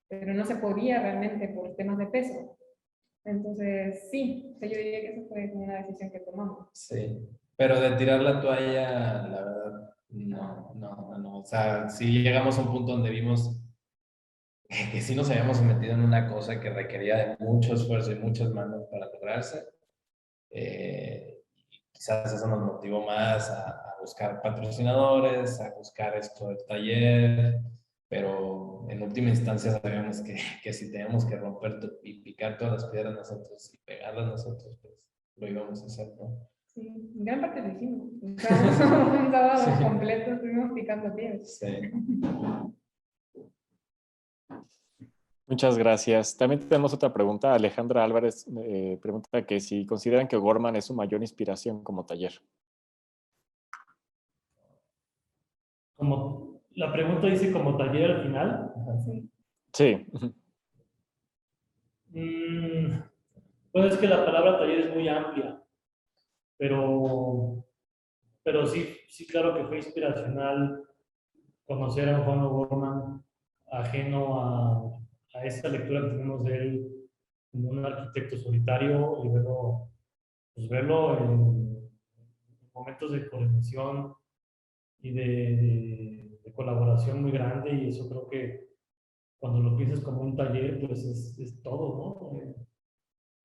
Pero no se podía realmente por temas de peso. Entonces, sí, o sea, yo diría que esa fue una decisión que tomamos. Sí, pero de tirar la toalla, la verdad, no. O sea, sí llegamos a un punto donde vimos que sí nos habíamos metido en una cosa que requería de mucho esfuerzo y muchas manos para lograrse. Y quizás eso nos motivó más a buscar patrocinadores, a buscar esto del taller, pero en última instancia sabíamos que si teníamos que romper y picar todas las piedras nosotros y pegarlas nosotros, pues lo íbamos a hacer, ¿no? Sí, en gran parte lo hicimos. Estábamos un sábado completo, estuvimos picando piedras. Sí. Muchas gracias. También tenemos otra pregunta. Alejandra Álvarez pregunta que si consideran que O'Gorman es su mayor inspiración como taller. Como la pregunta dice como taller al final. Sí. Sí. Pues es que la palabra taller es muy amplia, pero sí, claro que fue inspiracional conocer a Juan O'Gorman, ajeno a esa lectura que tenemos de él como un arquitecto solitario y verlo en momentos de coordinación y de colaboración muy grande, y eso creo que cuando lo piensas como un taller, pues es todo, ¿no?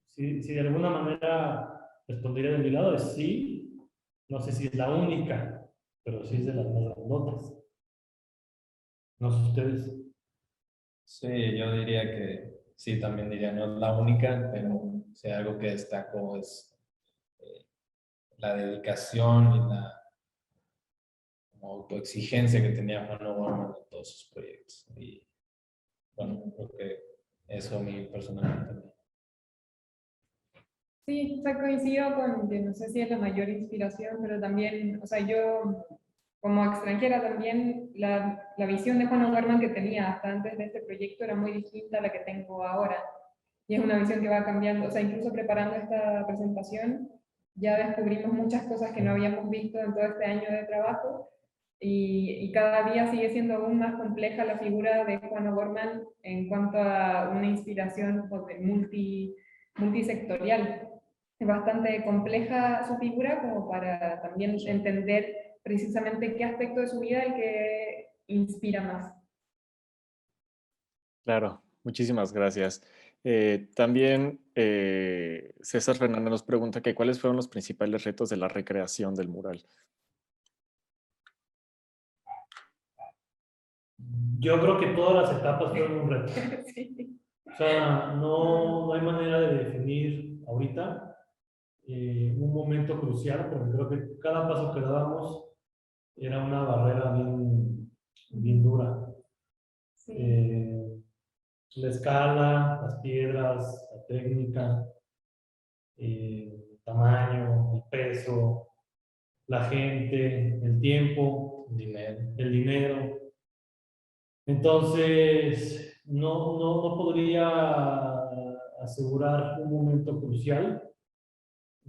Si de alguna manera respondería de mi lado, es sí. No sé si es la única, pero sí es de las más grandotas. No sé ustedes. Sí, yo diría que sí, también diría no es la única, pero si algo que destaco es la dedicación y la como autoexigencia que tenía Juan O'Gorman en todos sus proyectos. Y bueno, creo que eso a mí personalmente me... Sí, o sea, coincido con que no sé si es la mayor inspiración, pero también, o sea, yo como extranjera también, la visión de Juan O'Gorman que tenía hasta antes de este proyecto era muy distinta a la que tengo ahora. Y es una visión que va cambiando. O sea, incluso preparando esta presentación, ya descubrimos muchas cosas que no habíamos visto en todo este año de trabajo. Y cada día sigue siendo aún más compleja la figura de Juan O'Gorman en cuanto a una inspiración multisectorial. Es bastante compleja su figura como para también entender precisamente qué aspecto de su vida el que inspira más. Claro, muchísimas gracias. También César Fernández nos pregunta que cuáles fueron los principales retos de la recreación del mural. Yo creo que todas las etapas fueron un reto. Sí. O sea, no hay manera de definir ahorita un momento crucial, porque creo que cada paso que dábamos era una barrera bien dura. Sí. La escala, las piedras, la técnica, el tamaño, el peso, la gente, el tiempo, el dinero. Entonces, no podría asegurar un momento crucial.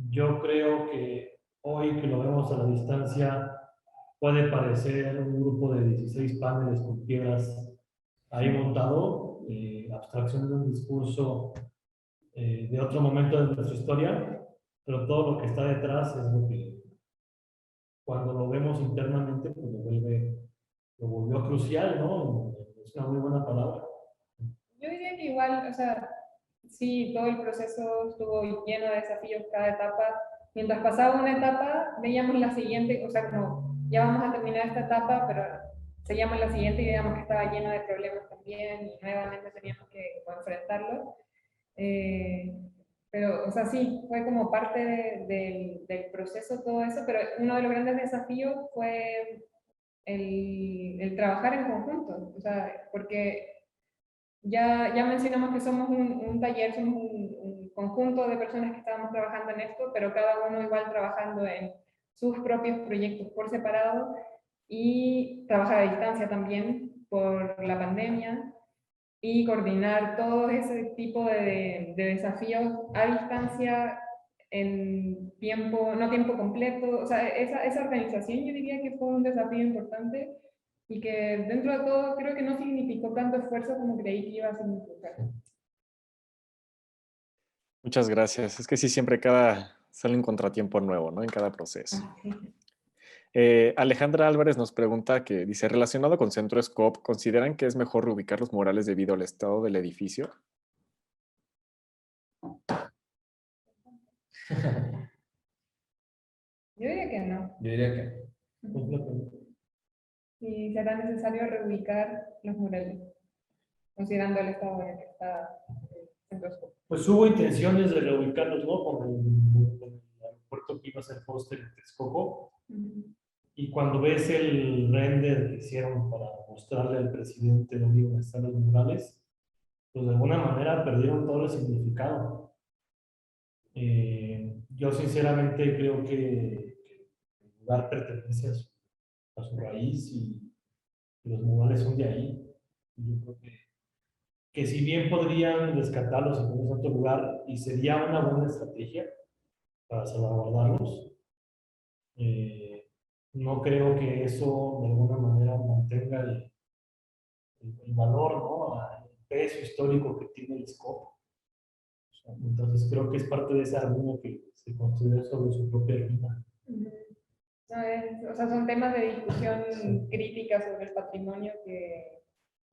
Yo creo que hoy que lo vemos a la distancia, puede parecer un grupo de 16 paneles con piedras ahí montado, abstracción de un discurso de otro momento de nuestra historia, pero todo lo que está detrás es lo que cuando lo vemos internamente, pues lo volvió crucial, ¿no? Es una muy buena palabra. Yo diría que igual, o sea, sí, todo el proceso estuvo lleno de desafíos, cada etapa. Mientras pasaba una etapa, veíamos la siguiente, o sea, como ya vamos a terminar esta etapa, pero seguíamos la siguiente y veíamos que estaba llena de problemas también y nuevamente teníamos que enfrentarlo. Pero, o sea, sí, fue como parte del proceso todo eso, pero uno de los grandes desafíos fue el trabajar en conjunto, o sea, porque ya mencionamos que somos un taller, somos un conjunto de personas que estábamos trabajando en esto, pero cada uno igual trabajando en sus propios proyectos por separado y trabajar a distancia también por la pandemia y coordinar todo ese tipo de desafíos a distancia en tiempo, no tiempo completo. O sea, esa organización yo diría que fue un desafío importante y que dentro de todo creo que no significó tanto esfuerzo como creí que iba a significar. Muchas gracias. Es que sí, siempre sale un contratiempo nuevo, ¿no? En cada proceso. Alejandra Álvarez nos pregunta que dice, relacionado con Centro Scope, ¿consideran que es mejor reubicar los murales debido al estado del edificio? Yo diría que no. Yo diría que Y será necesario reubicar los murales, considerando el estado en el que está Centro Scope. Pues hubo intenciones de reubicarlos, ¿no? Por el aeropuerto que iba a ser Foster en Texcoco. Y cuando ves el render que hicieron para mostrarle al presidente dónde iban a estar los murales, pues de alguna manera perdieron todo el significado. Yo sinceramente creo que el lugar pertenece a su raíz y los murales son de ahí. Yo creo que si bien podrían rescatarlos y ponerlos en otro lugar, y sería una buena estrategia para salvaguardarlos, no creo que eso de alguna manera mantenga el valor, ¿no? El peso histórico que tiene el Scope. O sea, entonces creo que es parte de esa ruina que se construyó sobre su propia ruina. O sea, son temas de discusión crítica sobre el patrimonio que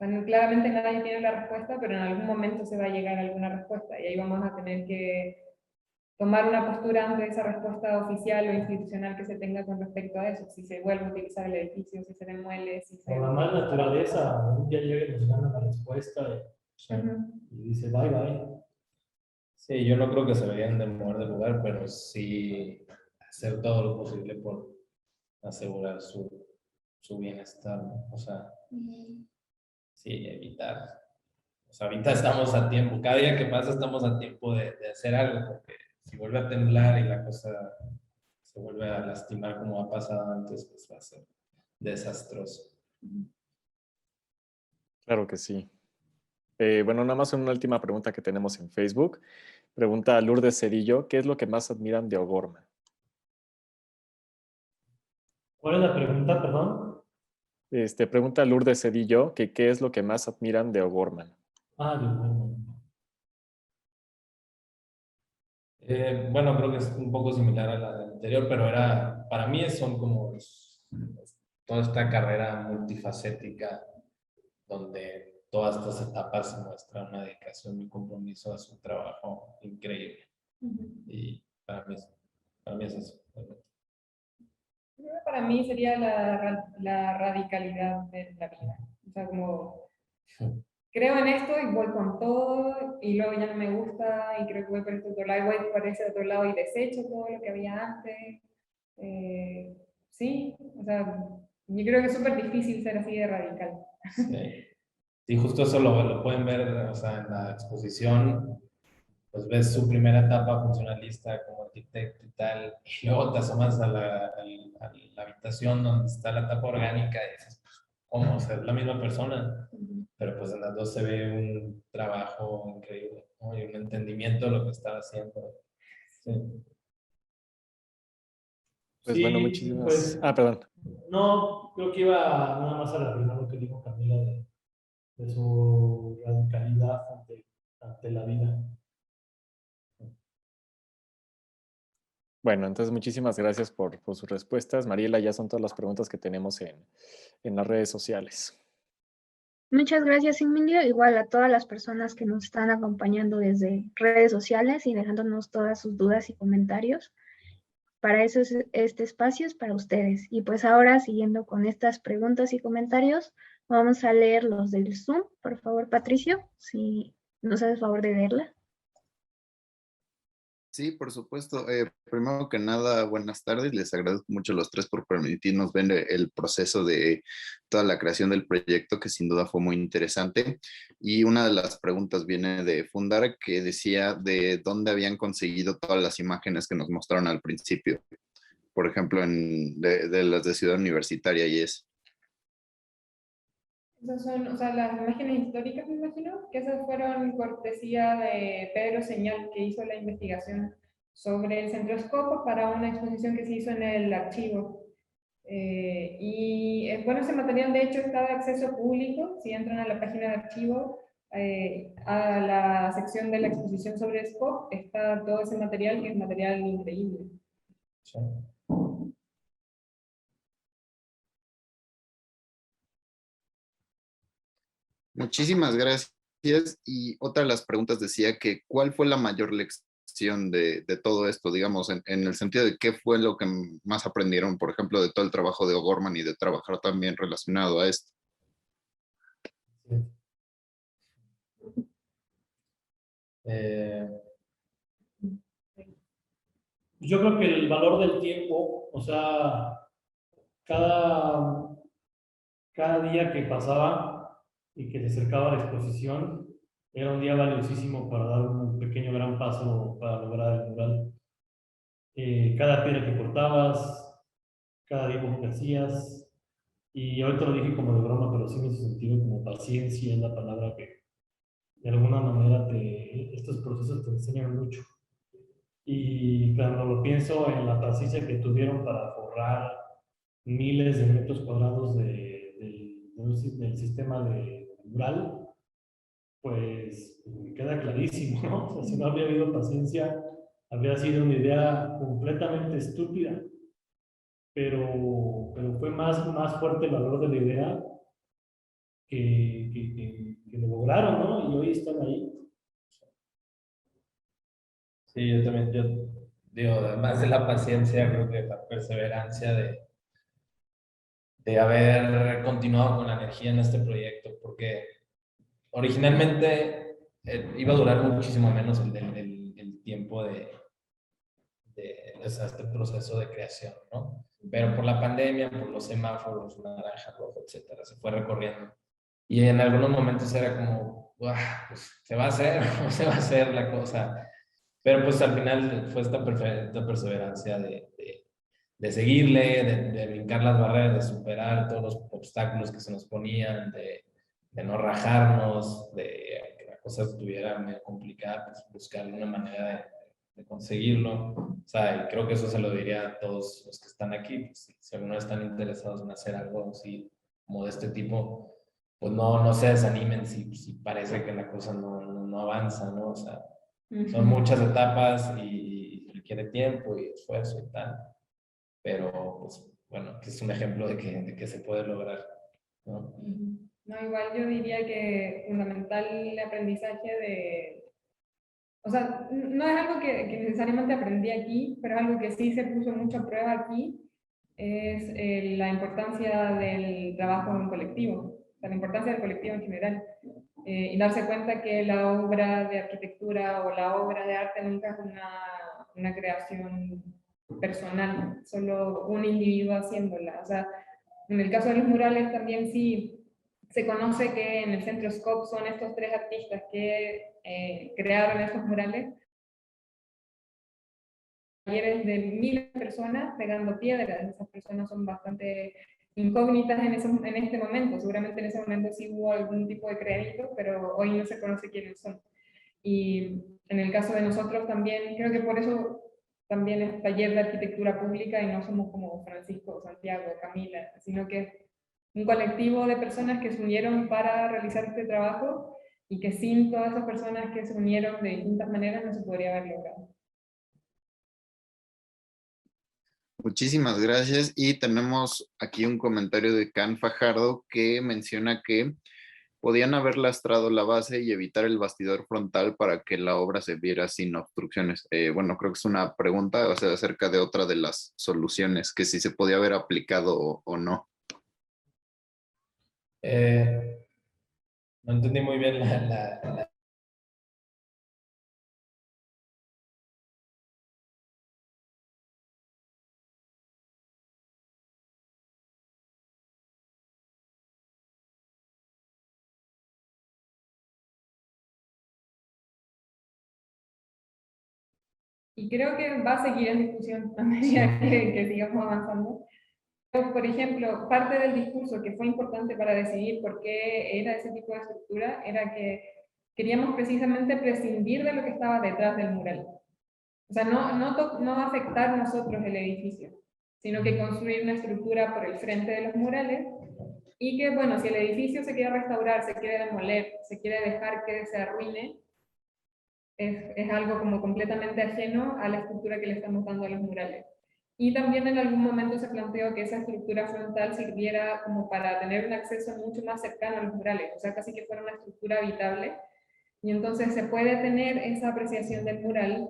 bueno, claramente nadie tiene la respuesta, pero en algún momento se va a llegar a alguna respuesta y ahí vamos a tener que tomar una postura ante esa respuesta oficial o institucional que se tenga con respecto a eso, si se vuelve a utilizar el edificio, si se demuele, si se... Por la más naturaleza, un día llega y nos gana la respuesta y dice bye bye. sí, yo no creo que se deberían de mover del lugar, pero sí hacer todo lo posible por asegurar su bienestar, ¿no? O sea, sí, evitar. O sea, ahorita estamos a tiempo, cada día que pasa estamos a tiempo de hacer algo, porque si vuelve a temblar y la cosa se vuelve a lastimar como ha pasado antes, pues va a ser desastroso. Claro que sí. Bueno, nada más una última pregunta que tenemos en Facebook. Pregunta Lourdes Cedillo, ¿qué es lo que más admiran de O'Gorman? ¿Cuál es la pregunta, perdón? Pregunta Lourdes Cedillo, que ¿qué es lo que más admiran de O'Gorman? Ah, Dios mío. Bueno, creo que es un poco similar a la anterior, pero para mí son como toda esta carrera multifacética donde todas estas etapas se muestran una dedicación y un compromiso a su trabajo increíble. Y para mí es eso. Creo que para mí sería la radicalidad de la vida. O sea, como creo en esto y voy con todo y luego ya no me gusta y creo que voy por este otro lado y voy por ese otro lado y desecho todo lo que había antes. Sí, o sea, yo creo que es súper difícil ser así de radical. Sí. Y justo eso lo pueden ver, o sea, en la exposición, pues ves su primera etapa funcionalista como arquitecto y tal, y luego te asomas a la habitación donde está la etapa orgánica y dices, pues, ¿cómo? O sea, es la misma persona, pero pues en las dos se ve un trabajo increíble, ¿no? Y un entendimiento de lo que estaba haciendo. Sí. Pues bueno, Sí, muchísimas... pues, perdón. no, creo que iba nada más a reafirmar lo que dijo Camila de su radicalidad ante la vida. Bueno, entonces muchísimas gracias por sus respuestas. Mariela, ya son todas las preguntas que tenemos en las redes sociales. Muchas gracias, Emilio. Igual a todas las personas que nos están acompañando desde redes sociales y dejándonos todas sus dudas y comentarios. Para eso es este espacio, es para ustedes. Y pues ahora, siguiendo con estas preguntas y comentarios, vamos a leer los del Zoom. Por favor, Patricio, si nos haces favor de leerla. Sí, por supuesto. Primero que nada, buenas tardes. Les agradezco mucho a los tres por permitirnos ver el proceso de toda la creación del proyecto, que sin duda fue muy interesante. Y una de las preguntas viene de Fundar, que decía de dónde habían conseguido todas las imágenes que nos mostraron al principio. Por ejemplo, de las de Ciudad Universitaria y eso. Esas son, o sea, las imágenes históricas, me imagino, que esas fueron cortesía de Pedro Señal, que hizo la investigación sobre el Centro Escopo para una exposición que se hizo en el archivo. Bueno, ese material de hecho está de acceso público. Si entran a la página de archivo, a la sección de la exposición sobre Escopo, está todo ese material, que es material increíble. Sí. Muchísimas gracias. Y otra de las preguntas decía que ¿cuál fue la mayor lección de todo esto? Digamos, en el sentido de qué fue lo que más aprendieron, por ejemplo, de todo el trabajo de O'Gorman y de trabajar también relacionado a esto. Yo creo que el valor del tiempo, o sea, cada día que pasaba y que se acercaba a la exposición, era un día valiosísimo para dar un pequeño gran paso para lograr el mural. Cada piedra que cortabas, cada dibujo que hacías, y ahorita lo dije como de broma, pero sí me hizo sentido como paciencia, es la palabra que de alguna manera estos procesos te enseñan mucho. Y cuando lo pienso en la paciencia que tuvieron para forrar miles de metros cuadrados del sistema de mural, pues me queda clarísimo, ¿no? O sea, si no habría habido paciencia, habría sido una idea completamente estúpida, pero fue más fuerte el valor de la idea que lo lograron, ¿no? Y hoy están ahí. Sí, yo también, yo digo, además de la paciencia, creo que la perseverancia de haber continuado con la energía en este proyecto, porque originalmente iba a durar muchísimo menos el tiempo o sea, este proceso de creación, ¿no? Pero por la pandemia, por los semáforos, naranja, rojo, etcétera, se fue recorriendo. Y en algunos momentos era como, pues, ¿se va a hacer o se va a hacer la cosa? Pero pues al final fue esta perseverancia de seguirle, de brincar las barreras, de superar todos los obstáculos que se nos ponían, de no rajarnos, de que la cosa estuviera medio complicada, pues buscar una manera de conseguirlo. O sea, y creo que eso se lo diría a todos los que están aquí. Pues, si algunos están interesados en hacer algo así como de este tipo, pues no se desanimen si parece que la cosa no avanza, ¿no? O sea, son muchas etapas y requiere tiempo y esfuerzo y tal. Pero, pues, bueno, que es un ejemplo de que se puede lograr, ¿no? No, igual yo diría que fundamental el aprendizaje de... O sea, no es algo que necesariamente aprendí aquí, pero es algo que sí se puso mucho a prueba aquí, es la importancia del trabajo en colectivo, o sea, la importancia del colectivo en general. Y darse cuenta que la obra de arquitectura o la obra de arte nunca es una creación personal, solo un individuo haciéndola. O sea, en el caso de los murales también sí se conoce que en el Centro Scope son estos 3 artistas que crearon estos murales. Talleres de miles de personas pegando piedras. Esas personas son bastante incógnitas en este momento. Seguramente en ese momento sí hubo algún tipo de crédito, pero hoy no se conoce quiénes son. Y en el caso de nosotros también, creo que por eso también es taller de arquitectura pública y no somos como Francisco, Santiago, Camila, sino que un colectivo de personas que se unieron para realizar este trabajo y que sin todas esas personas que se unieron de distintas maneras no se podría haber logrado. Muchísimas gracias. Y tenemos aquí un comentario de Can Fajardo que menciona que podían haber lastrado la base y evitar el bastidor frontal para que la obra se viera sin obstrucciones. Bueno, creo que es una pregunta, o sea, acerca de otra de las soluciones, que si se podía haber aplicado o no. No entendí muy bien la... Y creo que va a seguir en discusión a medida que sigamos avanzando. Pero, por ejemplo, parte del discurso que fue importante para decidir por qué era ese tipo de estructura era que queríamos precisamente prescindir de lo que estaba detrás del mural. O sea, no afectar nosotros el edificio, sino que construir una estructura por el frente de los murales y que, bueno, si el edificio se quiere restaurar, se quiere demoler, se quiere dejar que se arruine, es algo como completamente ajeno a la estructura que le estamos dando a los murales. Y también en algún momento se planteó que esa estructura frontal sirviera como para tener un acceso mucho más cercano a los murales, o sea, casi que fuera una estructura habitable. Y entonces se puede tener esa apreciación del mural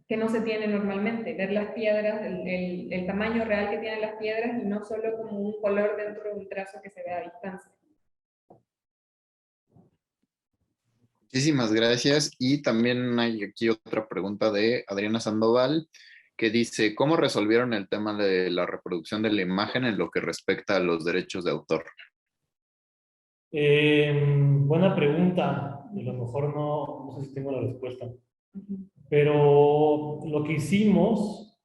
que no se tiene normalmente, ver las piedras, el tamaño real que tienen las piedras y no solo como un color dentro de un trazo que se ve a distancia. Muchísimas gracias. Y también hay aquí otra pregunta de Adriana Sandoval, que dice, ¿cómo resolvieron el tema de la reproducción de la imagen en lo que respecta a los derechos de autor? Buena pregunta. A lo mejor no sé si tengo la respuesta. Pero lo que hicimos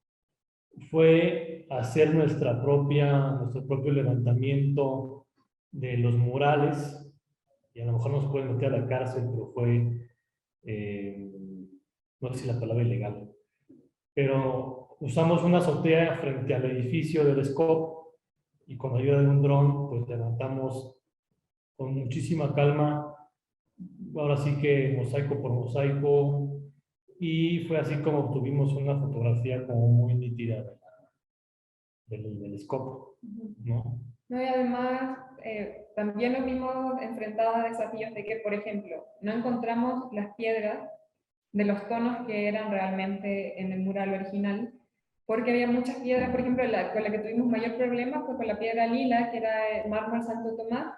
fue hacer nuestro propio levantamiento de los murales, y a lo mejor nos pueden meter a la cárcel, pero fue, no sé si la palabra ilegal, pero usamos una azotea frente al edificio del SCOP y con ayuda de un dron pues levantamos con muchísima calma, ahora sí que mosaico por mosaico, y fue así como obtuvimos una fotografía como muy nítida del SCOP, ¿no? No, y además también nos vimos enfrentados a desafíos de que, por ejemplo, no encontramos las piedras de los tonos que eran realmente en el mural original, porque había muchas piedras, por ejemplo, con la que tuvimos mayor problema fue con la piedra lila, que era mármol Santo Tomás,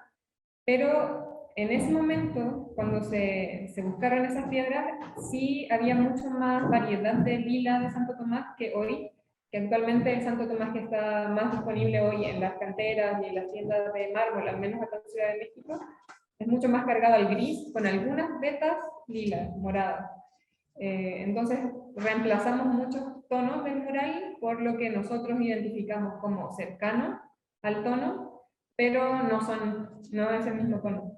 pero en ese momento, cuando se buscaron esas piedras, sí había mucho más variedad de lila de Santo Tomás que hoy, que actualmente el Santo Tomás que está más disponible hoy en las canteras y en las tiendas de mármol, al menos acá en Ciudad de México, es mucho más cargado al gris, con algunas vetas lila, moradas. Entonces reemplazamos muchos tonos del mural por lo que nosotros identificamos como cercano al tono, pero no es el mismo tono.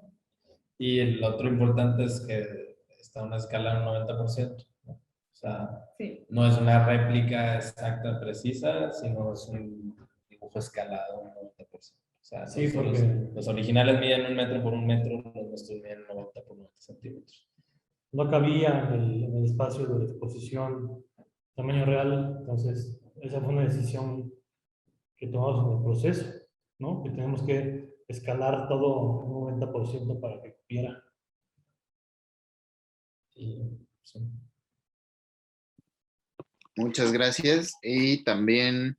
Y el otro importante es que está a una escala de un 90%, ¿no? O sea, Sí. no es una réplica exacta, precisa, sino es un dibujo escalado un 90%. O sea, Sí, los originales miden 1 metro por 1 metro, los nuestros miden 90 por 90 centímetros. no cabía en el espacio de la exposición tamaño real, entonces esa fue una decisión que tomamos en el proceso, ¿no? Que tenemos que escalar todo un 90% para que cupiera. Y, sí. Muchas gracias. Y también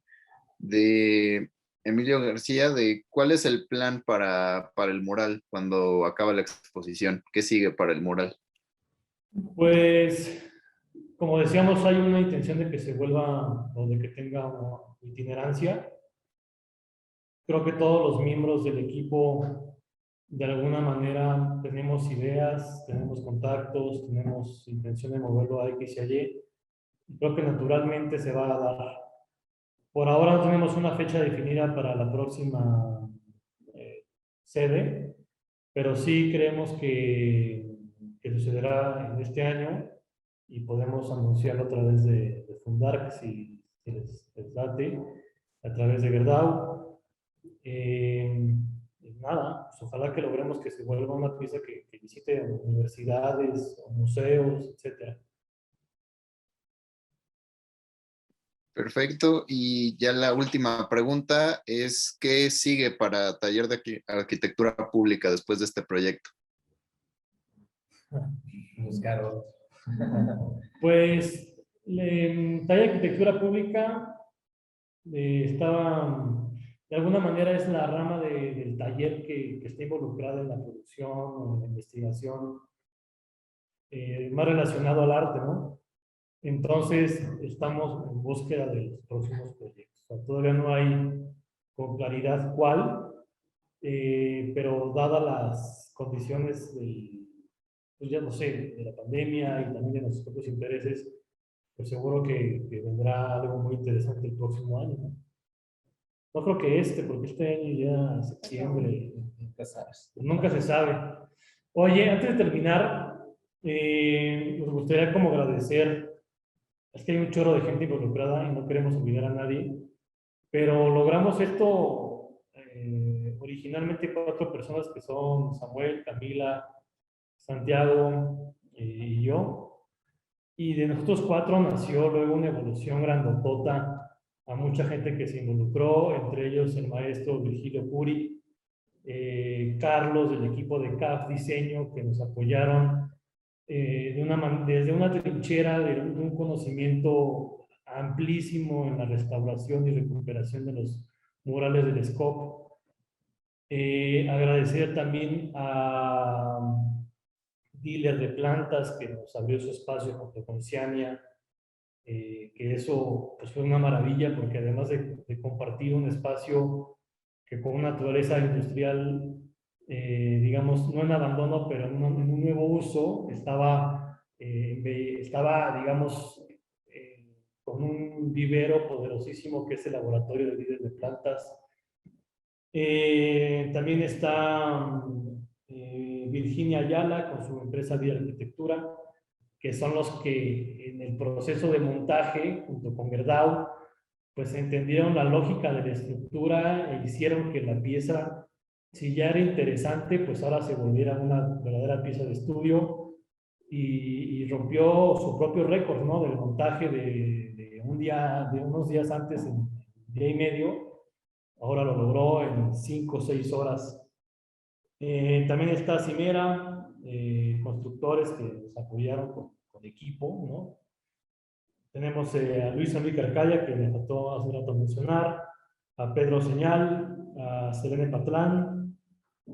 de Emilio García, de cuál es el plan para el mural cuando acaba la exposición. ¿Qué sigue para el mural? Pues, como decíamos, hay una intención de que se vuelva o de que tenga una itinerancia. Creo que todos los miembros del equipo, de alguna manera, tenemos ideas, tenemos contactos, tenemos intención de moverlo a X y a Y. Creo que naturalmente se va a dar. Por ahora no tenemos una fecha definida para la próxima sede, pero sí creemos que sucederá en este año y podemos anunciarlo a través de Fundark, si les late, a través de Gerdau. Nada, pues ojalá que logremos que se vuelva una pieza que visite universidades, o museos, etc. Perfecto. Y ya la última pregunta es, ¿qué sigue para Taller de Arquitectura Pública después de este proyecto? Buscar otro. Pues, en Taller de Arquitectura Pública estaba, de alguna manera es la rama del taller que está involucrada en la producción o en la investigación, más relacionado al arte, ¿no? Entonces, estamos en búsqueda de los próximos proyectos. O sea, todavía no hay con claridad cuál, pero dadas las condiciones pues ya no sé, de la pandemia y también de nuestros propios intereses, pues seguro que vendrá algo muy interesante el próximo año, ¿no? No creo que porque este año ya septiembre, Nunca sabes. pues nunca se sabe. Oye, antes de terminar, nos gustaría como agradecer, es que hay un chorro de gente involucrada y no queremos olvidar a nadie, pero logramos esto originalmente 4 personas que son Samuel, Camila, Santiago y yo. Y de nosotros 4 nació luego una evolución grandotota a mucha gente que se involucró, entre ellos el maestro Virgilio Curi, Carlos del equipo de CAF Diseño, que nos apoyaron desde una trinchera de un conocimiento amplísimo en la restauración y recuperación de los murales del SCOP. Agradecer también a Dealer de Plantas, que nos abrió su espacio junto con Ciania, que eso pues, fue una maravilla, porque además de compartir un espacio que con una naturaleza industrial, digamos, no en abandono, pero en un nuevo uso, estaba, digamos, con un vivero poderosísimo que es el laboratorio de Dealer de Plantas. También está Virginia Ayala con su empresa de arquitectura, que son los que en el proceso de montaje, junto con Gerdau, pues entendieron la lógica de la estructura e hicieron que la pieza, si ya era interesante, pues ahora se volviera una verdadera pieza de estudio y rompió su propio récord, ¿no? Del montaje de unos días antes, en un día y medio. Ahora lo logró en 5 o 6 horas. También está Cimera, constructores que nos apoyaron con equipo, ¿no? Tenemos a Luis Enrique Arcadia, que me faltó hace un rato mencionar, a Pedro Señal, a Selene Patlán,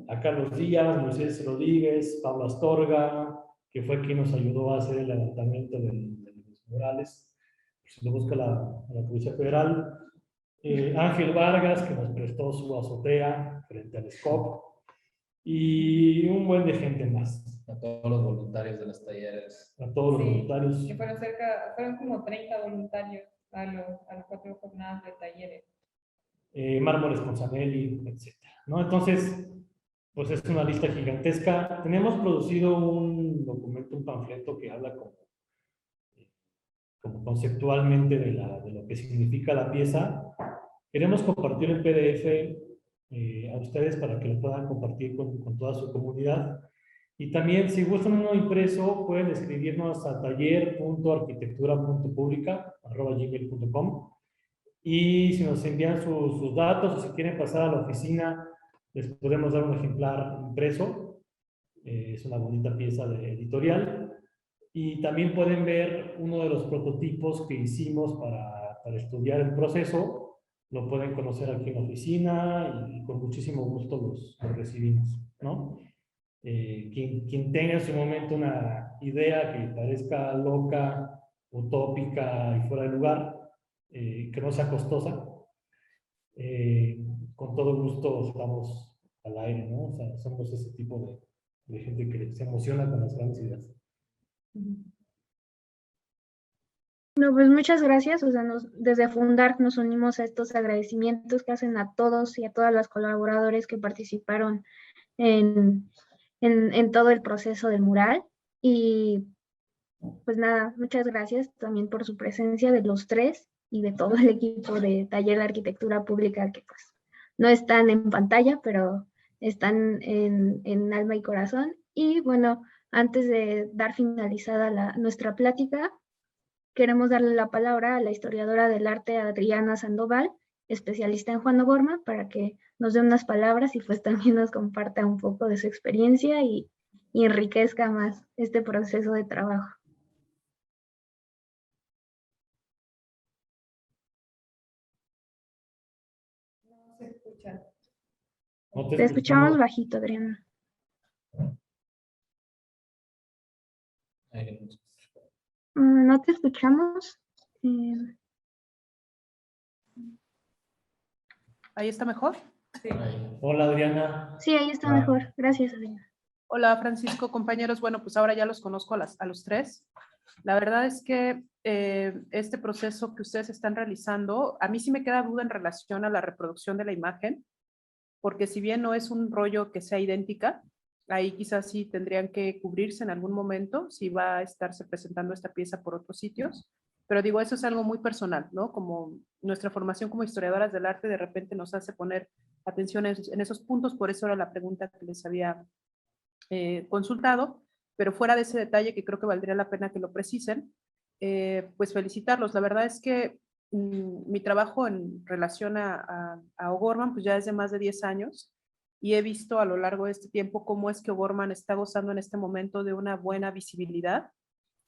a Carlos Díaz, Moisés Rodríguez, Pablo Astorga, que fue quien nos ayudó a hacer el levantamiento de los murales. Se lo busca la Policía Federal. Ángel Vargas, que nos prestó su azotea frente al SCOP, y un buen de gente más. A todos los voluntarios de los talleres. A todos los voluntarios. Que fueron como 30 voluntarios a las 4 jornadas de talleres. Mármoles con Sanelli, etc. ¿No? Entonces, pues es una lista gigantesca. Tenemos producido un documento, un panfleto que habla como conceptualmente de lo que significa la pieza. Queremos compartir el PDF a ustedes para que lo puedan compartir con toda su comunidad. Y también, si gustan uno impreso, pueden escribirnos a taller.arquitectura.publica@gmail.com. Y si nos envían sus datos o si quieren pasar a la oficina, les podemos dar un ejemplar impreso. Es una bonita pieza de editorial. Y también pueden ver uno de los prototipos que hicimos para estudiar el proceso. Lo pueden conocer aquí en la oficina y con muchísimo gusto los recibimos, ¿no? Quien tenga en su momento una idea que parezca loca, utópica y fuera de lugar, que no sea costosa, con todo gusto estamos al aire, ¿no? O sea, somos ese tipo de gente que se emociona con las grandes ideas. No, pues muchas gracias. O sea, desde Fundar nos unimos a estos agradecimientos que hacen a todos y a todas las colaboradores que participaron en todo el proceso del mural. Y pues nada, muchas gracias también por su presencia de los tres y de todo el equipo de Taller de Arquitectura Pública, que pues no están en pantalla, pero están en alma y corazón. Y bueno, antes de dar finalizada nuestra plática, queremos darle la palabra a la historiadora del arte Adriana Sandoval, especialista en Juan O'Gorman, para que nos dé unas palabras y pues también nos comparta un poco de su experiencia y enriquezca más este proceso de trabajo. No se escucha. No Te escuchamos bajito, Adriana. No te escuchamos. ¿Ahí está mejor? Sí. Hola, Adriana. Sí, ahí está mejor. Gracias, Adriana. Hola, Francisco, compañeros. Bueno, pues ahora ya los conozco a los tres. La verdad es que este proceso que ustedes están realizando, a mí sí me queda duda en relación a la reproducción de la imagen, porque si bien no es un rollo que sea idéntica, ahí quizás sí tendrían que cubrirse en algún momento si va a estarse presentando esta pieza por otros sitios. Pero digo, eso es algo muy personal, ¿no? Como nuestra formación como historiadoras del arte de repente nos hace poner atención en esos puntos, por eso era la pregunta que les había consultado, pero fuera de ese detalle que creo que valdría la pena que lo precisen, pues felicitarlos. La verdad es que mi trabajo en relación a O'Gorman pues ya es de más de 10 años y he visto a lo largo de este tiempo cómo es que O'Gorman está gozando en este momento de una buena visibilidad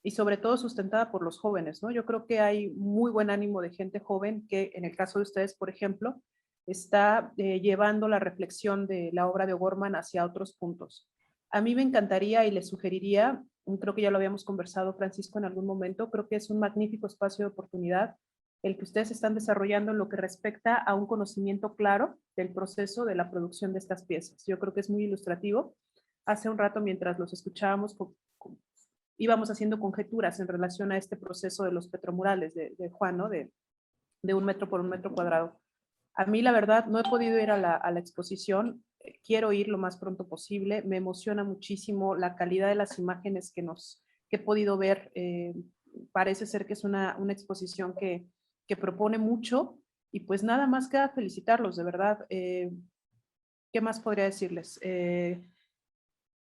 y sobre todo sustentada por los jóvenes, ¿no? Yo creo que hay muy buen ánimo de gente joven que en el caso de ustedes, por ejemplo, está llevando la reflexión de la obra de O'Gorman hacia otros puntos. A mí me encantaría y les sugeriría, creo que ya lo habíamos conversado, Francisco, en algún momento, creo que es un magnífico espacio de oportunidad el que ustedes están desarrollando en lo que respecta a un conocimiento claro del proceso de la producción de estas piezas. Yo creo que es muy ilustrativo. Hace un rato, mientras los escuchábamos, íbamos haciendo conjeturas en relación a este proceso de los petromurales de Juan, ¿no? De 1 metro por 1 metro cuadrado. A mí, la verdad, no he podido ir a la exposición. Quiero ir lo más pronto posible. Me emociona muchísimo la calidad de las imágenes que he podido ver. Parece ser que es una exposición que propone mucho y pues nada más queda felicitarlos, de verdad. ¿Qué más podría decirles?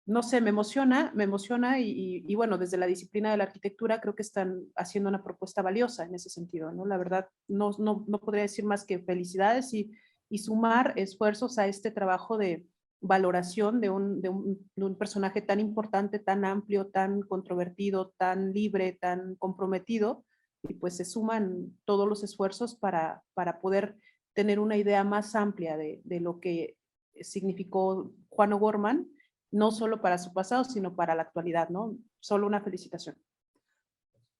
No sé, me emociona y bueno, desde la disciplina de la arquitectura creo que están haciendo una propuesta valiosa en ese sentido, ¿no? La verdad, no podría decir más que felicidades y sumar esfuerzos a este trabajo de valoración de un personaje tan importante, tan amplio, tan controvertido, tan libre, tan comprometido, y pues se suman todos los esfuerzos para poder tener una idea más amplia de lo que significó Juan O'Gorman, no solo para su pasado, sino para la actualidad, ¿no? Solo una felicitación.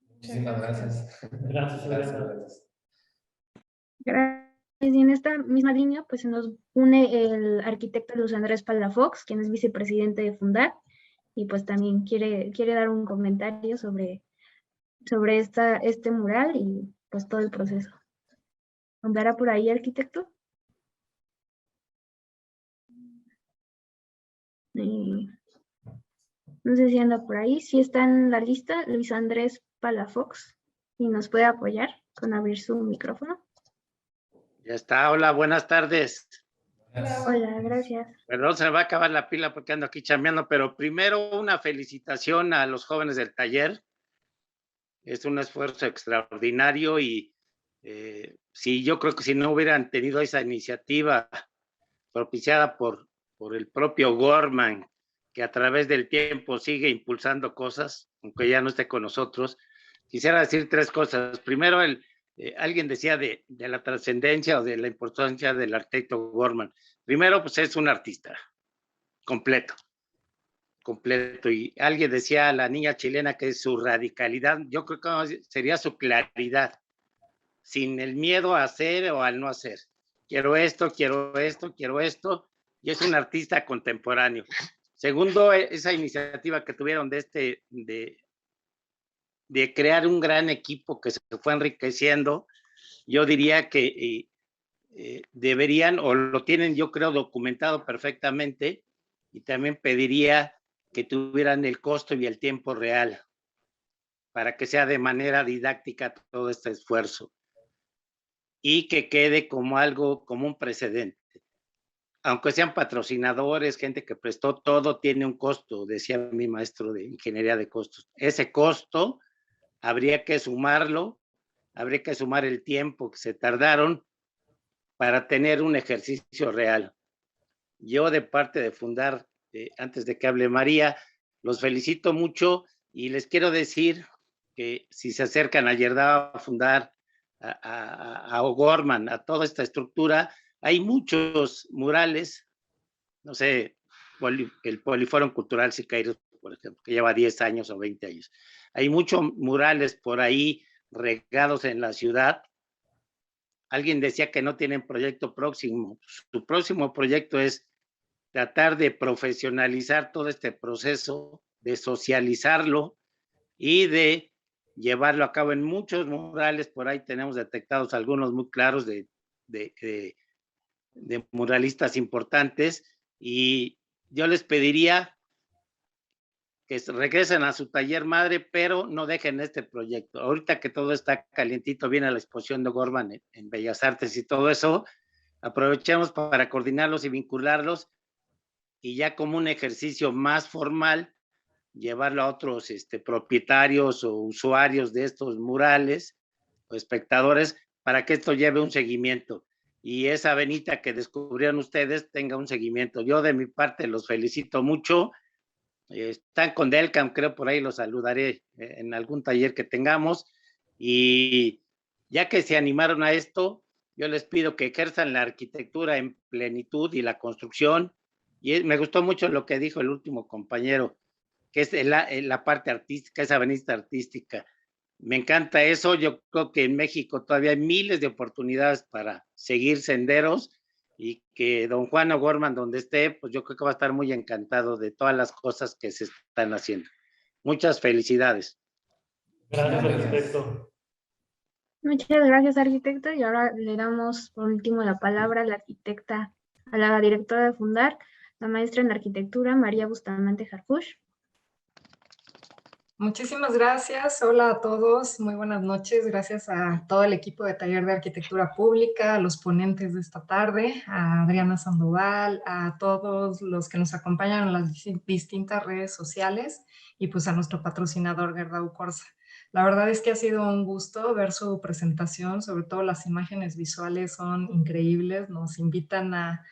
Muchísimas gracias. Gracias. Gracias. Y en esta misma línea, pues se nos une el arquitecto Luis Andrés Palafox, quien es vicepresidente de Fundar, y pues también quiere dar un comentario sobre este mural y pues todo el proceso. ¿Andará por ahí, arquitecto? No sé si anda por ahí. Si está en la lista, Luis Andrés Palafox, y nos puede apoyar con abrir su micrófono. Ya está, hola, buenas tardes. Hola, gracias. Perdón, se me va a acabar la pila porque ando aquí chambeando, pero primero una felicitación a los jóvenes del taller. Es un esfuerzo extraordinario y sí, yo creo que si no hubieran tenido esa iniciativa propiciada por el propio Gorman, que a través del tiempo sigue impulsando cosas, aunque ya no esté con nosotros, quisiera decir tres cosas. Primero, alguien decía de la trascendencia o de la importancia del arquitecto Gorman. Primero, pues es un artista completo. Y alguien decía a la niña chilena que es su radicalidad, yo creo que sería su claridad, sin el miedo a hacer o al no hacer. Quiero esto, y es un artista contemporáneo. Segundo, esa iniciativa que tuvieron de crear un gran equipo que se fue enriqueciendo, yo diría que deberían, o lo tienen yo creo documentado perfectamente, y también pediría que tuvieran el costo y el tiempo real para que sea de manera didáctica todo este esfuerzo y que quede como algo, como un precedente. Aunque sean patrocinadores, gente que prestó, todo tiene un costo, decía mi maestro de ingeniería de costos. Ese costo habría que sumarlo, habría que sumar el tiempo que se tardaron para tener un ejercicio real. Yo de parte de Fundar, antes de que hable María, los felicito mucho y les quiero decir que si se acercan a Yerdao a Fundar, a O'Gorman, a toda esta estructura, hay muchos murales, no sé, el Poliforum Cultural Siqueiros, por ejemplo, que lleva 10 años o 20 años. Hay muchos murales por ahí regados en la ciudad. Alguien decía que no tienen proyecto próximo. Su próximo proyecto es tratar de profesionalizar todo este proceso, de socializarlo y de llevarlo a cabo en muchos murales. Por ahí tenemos detectados algunos muy claros de muralistas importantes, y yo les pediría que regresen a su taller madre, pero no dejen este proyecto. Ahorita que todo está calientito, viene la exposición de Gorman en Bellas Artes y todo eso, aprovechemos para coordinarlos y vincularlos, y ya como un ejercicio más formal, llevarlo a otros propietarios o usuarios de estos murales o espectadores para que esto lleve un seguimiento y esa venita que descubrieron ustedes tenga un seguimiento. Yo de mi parte los felicito mucho. Están con Delcam, creo, por ahí los saludaré en algún taller que tengamos, y ya que se animaron a esto, yo les pido que ejerzan la arquitectura en plenitud y la construcción. Y me gustó mucho lo que dijo el último compañero, que es la parte artística, esa venita artística. Me encanta eso. Yo creo que en México todavía hay miles de oportunidades para seguir senderos, y que don Juan O'Gorman, donde esté, pues yo creo que va a estar muy encantado de todas las cosas que se están haciendo. Muchas felicidades. Gracias, arquitecto. Muchas gracias, arquitecto. Y ahora le damos por último la palabra a la arquitecta, a la directora de Fundar, la maestra en arquitectura, María Bustamante Harfuch. Muchísimas gracias. Hola a todos. Muy buenas noches. Gracias a todo el equipo de Taller de Arquitectura Pública, a los ponentes de esta tarde, a Adriana Sandoval, a todos los que nos acompañan en las distintas redes sociales y pues a nuestro patrocinador Gerdau Corsa. La verdad es que ha sido un gusto ver su presentación, sobre todo las imágenes visuales son increíbles, nos invitan a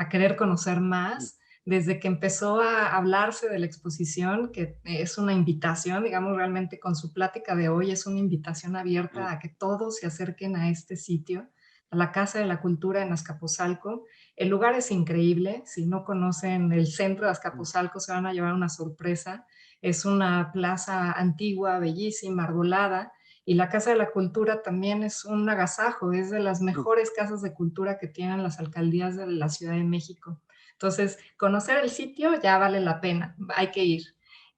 querer conocer más. Desde que empezó a hablarse de la exposición, que es una invitación, digamos, realmente con su plática de hoy es una invitación abierta a que todos se acerquen a este sitio, a la Casa de la Cultura en Azcapotzalco. El lugar es increíble. Si no conocen el centro de Azcapotzalco, se van a llevar una sorpresa. Es una plaza antigua, bellísima, arbolada, y la Casa de la Cultura también es un agasajo, es de las mejores casas de cultura que tienen las alcaldías de la Ciudad de México. Entonces, conocer el sitio ya vale la pena, hay que ir.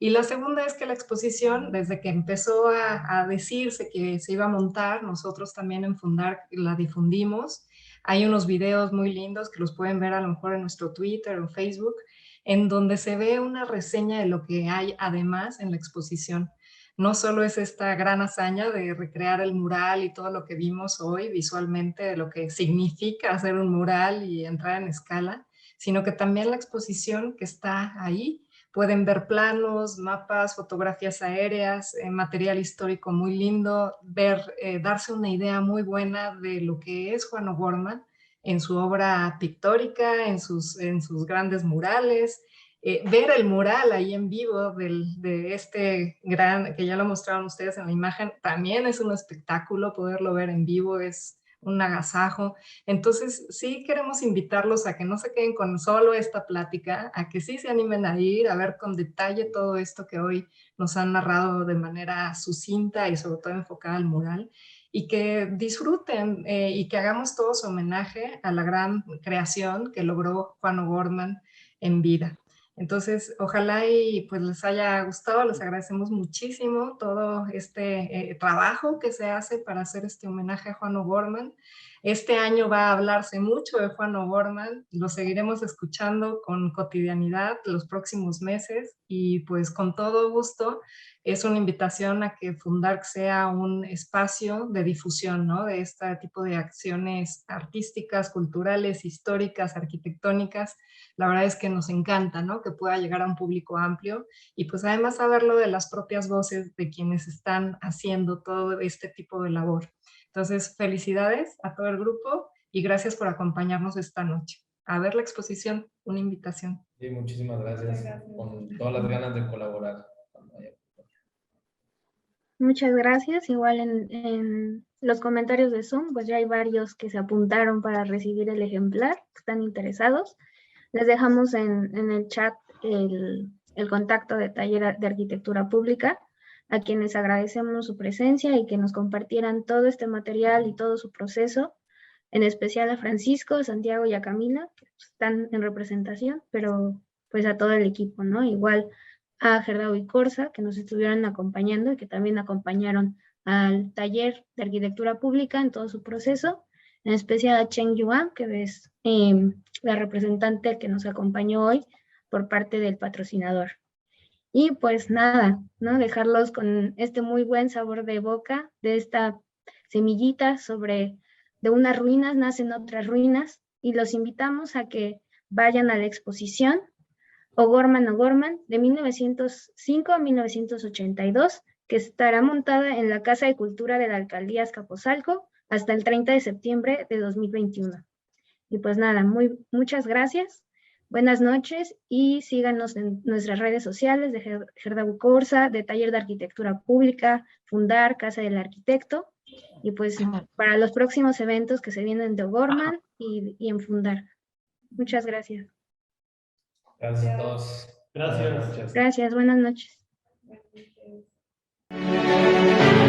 Y la segunda es que la exposición, desde que empezó a decirse que se iba a montar, nosotros también en Fundar la difundimos. Hay unos videos muy lindos que los pueden ver a lo mejor en nuestro Twitter o Facebook, en donde se ve una reseña de lo que hay además en la exposición. No solo es esta gran hazaña de recrear el mural y todo lo que vimos hoy visualmente, de lo que significa hacer un mural y entrar en escala, sino que también la exposición que está ahí, pueden ver planos, mapas, fotografías aéreas, material histórico muy lindo, darse una idea muy buena de lo que es Juan O'Gorman en su obra pictórica, en sus grandes murales, ver el mural ahí en vivo de este gran, que ya lo mostraron ustedes en la imagen, también es un espectáculo, poderlo ver en vivo es un agasajo. Entonces sí queremos invitarlos a que no se queden con solo esta plática, a que sí se animen a ir, a ver con detalle todo esto que hoy nos han narrado de manera sucinta y sobre todo enfocada al mural, y que disfruten y que hagamos todos homenaje a la gran creación que logró Juan O'Gorman en vida. Entonces, ojalá y pues les haya gustado, les agradecemos muchísimo todo este trabajo que se hace para hacer este homenaje a Juan O'Gorman. Este año va a hablarse mucho de Juan O'Gorman, lo seguiremos escuchando con cotidianidad los próximos meses y pues con todo gusto es una invitación a que Fundark sea un espacio de difusión, ¿no? De este tipo de acciones artísticas, culturales, históricas, arquitectónicas. La verdad es que nos encanta, ¿no? Que pueda llegar a un público amplio y pues además saberlo de las propias voces de quienes están haciendo todo este tipo de labor. Entonces, felicidades a todo el grupo y gracias por acompañarnos esta noche. A ver la exposición, una invitación. Sí, muchísimas gracias. Con todas las ganas de colaborar. Muchas gracias. Igual en los comentarios de Zoom, pues ya hay varios que se apuntaron para recibir el ejemplar, que están interesados. Les dejamos en el chat el contacto de Taller de Arquitectura Pública, a quienes agradecemos su presencia y que nos compartieran todo este material y todo su proceso, en especial a Francisco, a Santiago y a Camila, que están en representación, pero pues a todo el equipo, ¿no? Igual a Gerdau y Corsa, que nos estuvieron acompañando y que también acompañaron al Taller de Arquitectura Pública en todo su proceso, en especial a Cheng Yuan, que es la representante que nos acompañó hoy por parte del patrocinador. Y pues nada, ¿no? Dejarlos con este muy buen sabor de boca, de esta semillita sobre de unas ruinas nacen otras ruinas, y los invitamos a que vayan a la exposición O'Gorman, de 1905 a 1982, que estará montada en la Casa de Cultura de la Alcaldía Azcapotzalco hasta el 30 de septiembre de 2021. Y pues nada, muchas gracias. Buenas noches y síganos en nuestras redes sociales de Gerdau Corsa, de Taller de Arquitectura Pública, Fundar, Casa del Arquitecto, y pues para los próximos eventos que se vienen de O'Gorman y en Fundar. Muchas gracias. Gracias a todos. Gracias. Gracias, buenas noches. Buenas noches.